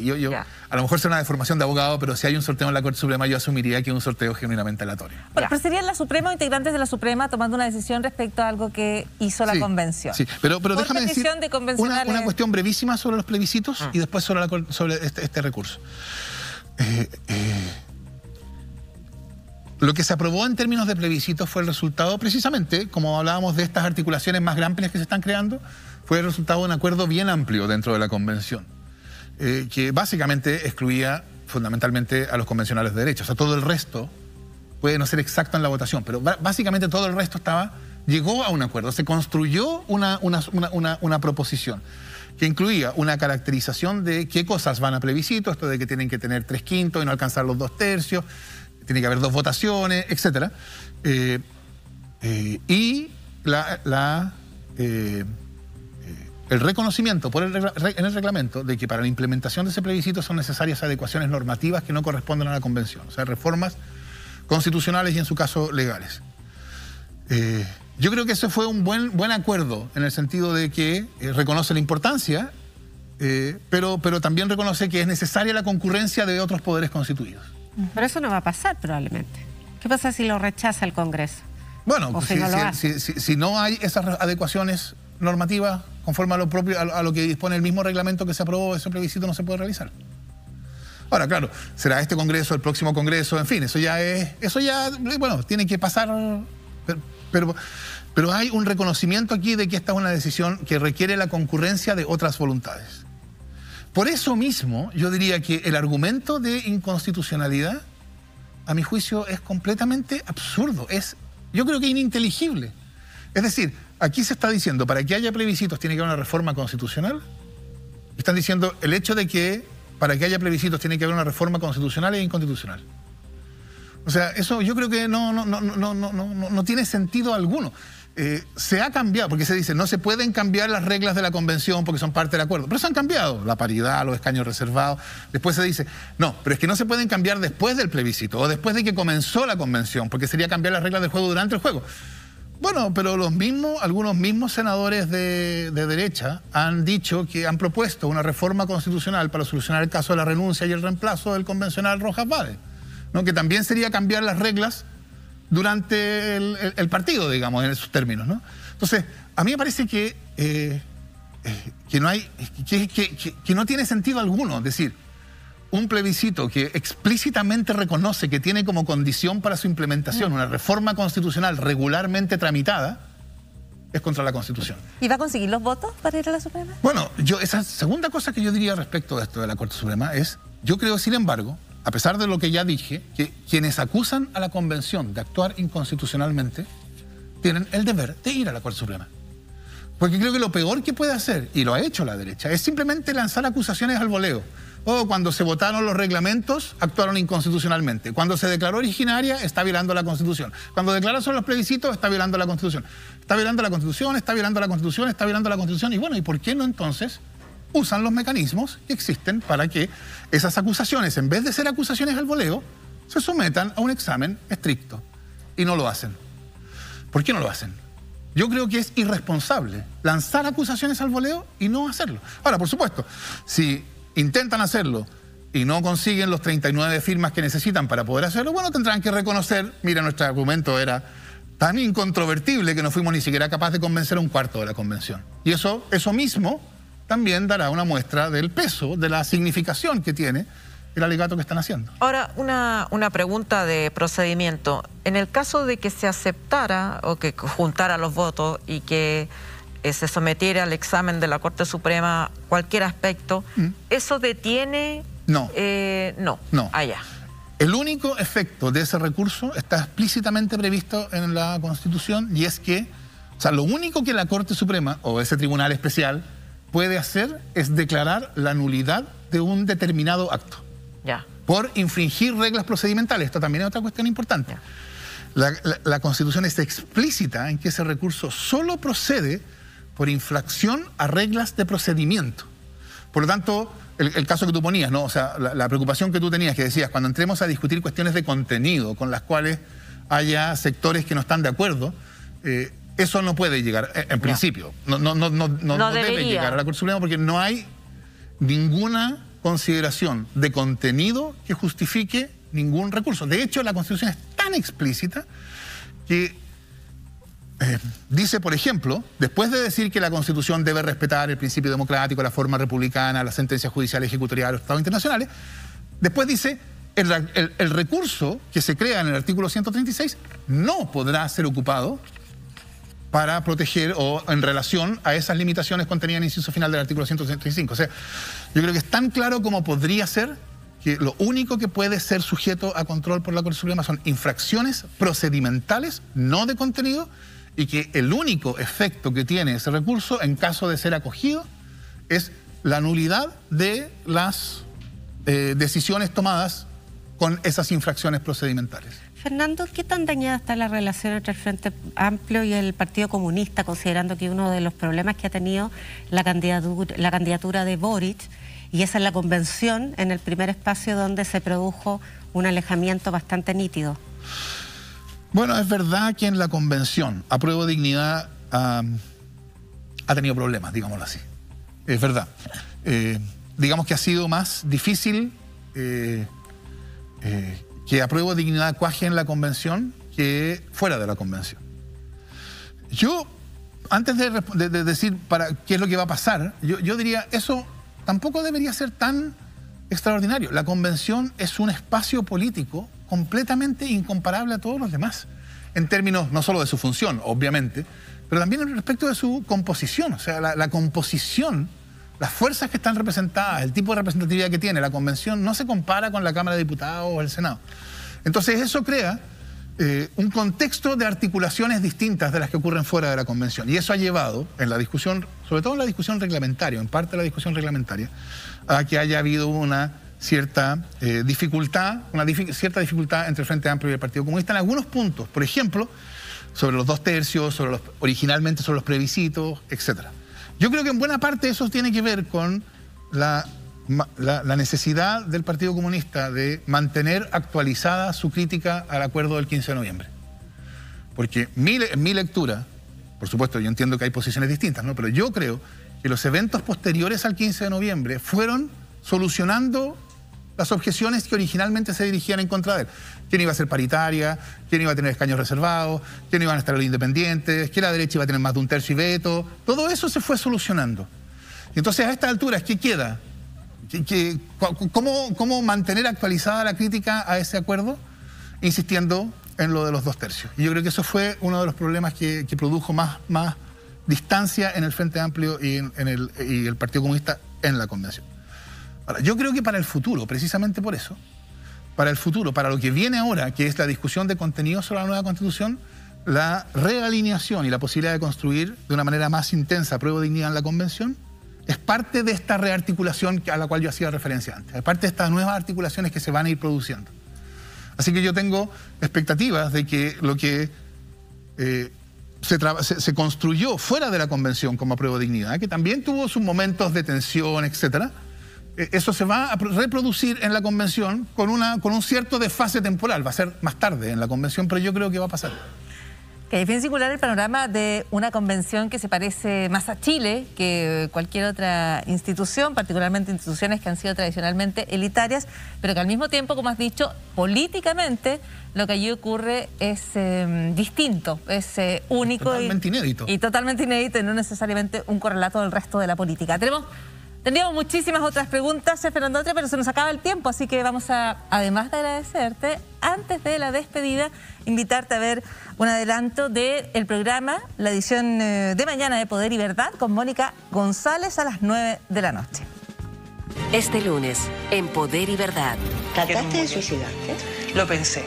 A lo mejor será una deformación de abogado, pero si hay un sorteo en la Corte Suprema, yo asumiría que es un sorteo genuinamente aleatorio. Bueno, pero serían la Suprema o integrantes de la Suprema tomando una decisión respecto a algo que hizo la Convención. Sí, pero déjame decir una cuestión brevísima sobre los plebiscitos y después sobre este recurso. Lo que se aprobó en términos de plebiscitos fue el resultado, precisamente, como hablábamos de estas articulaciones más amplias que se están creando, fue el resultado de un acuerdo bien amplio dentro de la Convención, que básicamente excluía fundamentalmente a los convencionales de derecho. O sea, todo el resto puede no ser exacto en la votación, pero básicamente todo el resto llegó a un acuerdo. Se construyó una proposición que incluía una caracterización de qué cosas van a plebiscito, esto de que tienen que tener 3/5 y no alcanzar los 2/3, tiene que haber 2 votaciones, etc. Y el reconocimiento en el reglamento de que para la implementación de ese plebiscito son necesarias adecuaciones normativas que no corresponden a la Convención, o sea, reformas constitucionales y en su caso legales. Yo creo que ese fue un buen acuerdo en el sentido de que reconoce la importancia, pero también reconoce que es necesaria la concurrencia de otros poderes constituidos. Pero eso no va a pasar probablemente. ¿Qué pasa si lo rechaza el Congreso? Bueno, pues si no hay esas adecuaciones normativas conforme a lo propio, a lo que dispone el mismo reglamento que se aprobó, ese plebiscito no se puede realizar. Ahora, claro, será este Congreso, el próximo Congreso, en fin, eso ya, bueno, tiene que pasar, pero hay un reconocimiento aquí de que esta es una decisión que requiere la concurrencia de otras voluntades. Por eso mismo, yo diría que el argumento de inconstitucionalidad, a mi juicio, es completamente absurdo, yo creo que ininteligible. Es decir, aquí se está diciendo, para que haya plebiscitos tiene que haber una reforma constitucional. Están diciendo, el hecho de que para que haya plebiscitos tiene que haber una reforma constitucional e inconstitucional. O sea, eso yo creo que no tiene sentido alguno. Se ha cambiado, porque se dice, no se pueden cambiar las reglas de la convención porque son parte del acuerdo. Pero se han cambiado, la paridad, los escaños reservados. Después se dice, no, pero es que no se pueden cambiar después del plebiscito o después de que comenzó la convención, porque sería cambiar las reglas del juego durante el juego. Bueno, pero algunos mismos senadores de derecha han dicho que han propuesto una reforma constitucional para solucionar el caso de la renuncia y el reemplazo del convencional Rojas Vade, ¿no? Que también sería cambiar las reglas durante el partido, digamos, en sus términos, ¿no? Entonces, a mí me parece que no tiene sentido alguno. Es decir, un plebiscito que explícitamente reconoce que tiene como condición para su implementación una reforma constitucional regularmente tramitada, es contra la Constitución. ¿Y va a conseguir los votos para ir a la Suprema? Bueno, esa segunda cosa que yo diría respecto de esto de la Corte Suprema es, yo creo, sin embargo, a pesar de lo que ya dije, que quienes acusan a la Convención de actuar inconstitucionalmente tienen el deber de ir a la Corte Suprema. Porque creo que lo peor que puede hacer, y lo ha hecho la derecha, es simplemente lanzar acusaciones al voleo. Cuando se votaron los reglamentos, actuaron inconstitucionalmente. Cuando se declaró originaria, está violando la Constitución. Cuando declara sobre los plebiscitos, está violando la Constitución. Está violando la Constitución, está violando la Constitución, está violando la Constitución. Y bueno, ¿y por qué no entonces usan los mecanismos que existen para que esas acusaciones, en vez de ser acusaciones al voleo, se sometan a un examen estricto? Y no lo hacen. ¿Por qué no lo hacen? Yo creo que es irresponsable lanzar acusaciones al voleo y no hacerlo. Ahora, por supuesto, si intentan hacerlo y no consiguen los 39 firmas que necesitan para poder hacerlo, bueno, tendrán que reconocer, mira, nuestro argumento era tan incontrovertible que no fuimos ni siquiera capaces de convencer a un cuarto de la convención. Y eso mismo también dará una muestra del peso, de la significación que tiene el alegato que están haciendo. Ahora, una pregunta de procedimiento. En el caso de que se aceptara o que juntara los votos y que se sometiera al examen de la Corte Suprema cualquier aspecto, ¿eso detiene? No. No. Allá. El único efecto de ese recurso está explícitamente previsto en la Constitución, y es que, o sea, lo único que la Corte Suprema o ese tribunal especial puede hacer es declarar la nulidad de un determinado acto. Ya. Por infringir reglas procedimentales. Esto también es otra cuestión importante. La Constitución está explícita en que ese recurso solo procede por infracción a reglas de procedimiento. Por lo tanto, el caso que tú ponías, ¿no? O sea, la preocupación que tú tenías, que decías, cuando entremos a discutir cuestiones de contenido con las cuales haya sectores que no están de acuerdo, eso no puede llegar, en principio. No debe llegar a la Corte Suprema, porque no hay ninguna consideración de contenido que justifique ningún recurso. De hecho, la Constitución es tan explícita que dice, por ejemplo, después de decir que la Constitución debe respetar el principio democrático, la forma republicana, las sentencias judiciales ejecutoriales, los tratados internacionales, después dice, el recurso que se crea en el artículo 136 no podrá ser ocupado para proteger o en relación a esas limitaciones contenidas en el inciso final del artículo 135. O sea, yo creo que es tan claro como podría ser que lo único que puede ser sujeto a control por la Corte Suprema son infracciones procedimentales, no de contenido, y que el único efecto que tiene ese recurso, en caso de ser acogido, es la nulidad de las decisiones tomadas con esas infracciones procedimentales. Fernando, ¿qué tan dañada está la relación entre el Frente Amplio y el Partido Comunista, considerando que uno de los problemas que ha tenido la candidatura de Boric, y esa es la convención, en el primer espacio donde se produjo un alejamiento bastante nítido? Bueno, es verdad que en la convención Apruebo Dignidad ha tenido problemas, digámoslo así. Es verdad. Digamos que ha sido más difícil que Apruebo Dignidad cuaje en la convención que fuera de la convención. Yo, antes de decir qué es lo que va a pasar, yo diría, eso tampoco debería ser tan extraordinario. La convención es un espacio político completamente incomparable a todos los demás, en términos no solo de su función, obviamente, pero también respecto de su composición. O sea, la composición, las fuerzas que están representadas, el tipo de representatividad que tiene la convención no se compara con la Cámara de Diputados o el Senado. Entonces eso crea un contexto de articulaciones distintas de las que ocurren fuera de la convención. Y eso ha llevado, en la discusión, sobre todo en la discusión reglamentaria, en parte de la discusión reglamentaria, a que haya habido una cierta dificultad, cierta dificultad entre el Frente Amplio y el Partido Comunista en algunos puntos. Por ejemplo, sobre los 2 tercios, originalmente sobre los plebiscitos, etc. Yo creo que en buena parte eso tiene que ver con la necesidad del Partido Comunista de mantener actualizada su crítica al acuerdo del 15 de noviembre. Porque en mi lectura, por supuesto yo entiendo que hay posiciones distintas, ¿no? Pero yo creo que los eventos posteriores al 15 de noviembre fueron solucionando las objeciones que originalmente se dirigían en contra de él. ¿Quién iba a ser paritaria? ¿Quién iba a tener escaños reservados? ¿Quién iban a estar los independientes? ¿Que la derecha iba a tener más de 1/3 y veto? Todo eso se fue solucionando. Y entonces a estas alturas, ¿qué queda? ¿Cómo mantener actualizada la crítica a ese acuerdo? Insistiendo en lo de los 2 tercios. Y yo creo que eso fue uno de los problemas que produjo más distancia en el Frente Amplio y el Partido Comunista en la convención. Ahora, yo creo que para el futuro, precisamente por eso, para el futuro, para lo que viene ahora, que es la discusión de contenido sobre la nueva Constitución, la realineación y la posibilidad de construir de una manera más intensa prueba de dignidad en la convención, es parte de esta rearticulación a la cual yo hacía referencia antes, es parte de estas nuevas articulaciones que se van a ir produciendo. Así que yo tengo expectativas de que lo que se construyó fuera de la convención como prueba de dignidad, que también tuvo sus momentos de tensión, etcétera, eso se va a reproducir en la convención con un cierto desfase temporal. Va a ser más tarde en la convención, pero yo creo que va a pasar. Que es bien singular el panorama de una convención que se parece más a Chile que cualquier otra institución, particularmente instituciones que han sido tradicionalmente elitarias, pero que al mismo tiempo, como has dicho, políticamente lo que allí ocurre es distinto, es único. Totalmente inédito. Y totalmente inédito y no necesariamente un correlato del resto de la política. Tendríamos muchísimas otras preguntas, Fernando Atria, pero se nos acaba el tiempo, así que vamos a, además de agradecerte, antes de la despedida, invitarte a ver un adelanto del programa, la edición de mañana de Poder y Verdad, con Mónica González a las 9 de la noche. Este lunes, en Poder y Verdad. ¿Trataste de suicidarte? Lo pensé.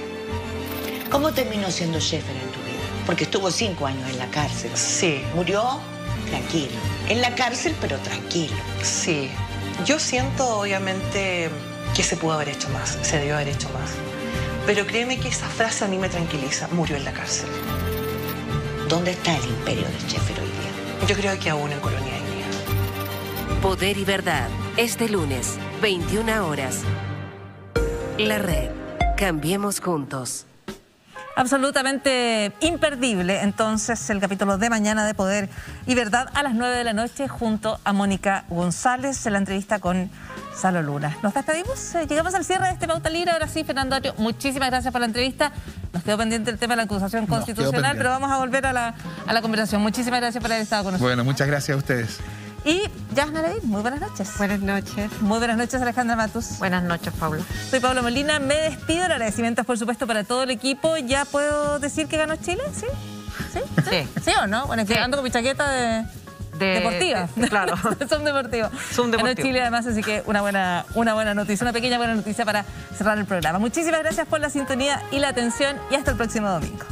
¿Cómo terminó siendo Schaeffer en tu vida? Porque estuvo 5 años en la cárcel. Sí. Murió tranquilo. En la cárcel, pero tranquilo. Sí. Yo siento, obviamente, que se pudo haber hecho más, se debió haber hecho más. Pero créeme que esa frase a mí me tranquiliza. Murió en la cárcel. ¿Dónde está el imperio de Schaeffer hoy día? Yo creo que aún en Colonia India. Poder y Verdad, este lunes, 21 horas. La Red. Cambiemos juntos. Absolutamente imperdible, entonces, el capítulo de mañana de Poder y Verdad a las 9 de la noche junto a Mónica González en la entrevista con Salo Luna. Nos despedimos, llegamos al cierre de este Pauta Libre. Ahora sí, Fernando Atria, muchísimas gracias por la entrevista. Nos quedó pendiente el tema de la acusación constitucional, pero vamos a volver a la conversación. Muchísimas gracias por haber estado con nosotros. Bueno, muchas gracias a ustedes. Y Yasna Levin, muy buenas noches. Buenas noches. Muy buenas noches, Alejandra Matus. Buenas noches, Paula. Soy Paula Molina, me despido. El agradecimiento, por supuesto, para todo el equipo. ¿Ya puedo decir que ganó Chile? ¿Sí? ¿Sí? ¿Sí? ¿Sí o no? Bueno, es que ando con mi chaqueta deportiva. Claro. Son deportivos. Ganó Chile, además, así que una buena noticia, una pequeña buena noticia para cerrar el programa. Muchísimas gracias por la sintonía y la atención y hasta el próximo domingo.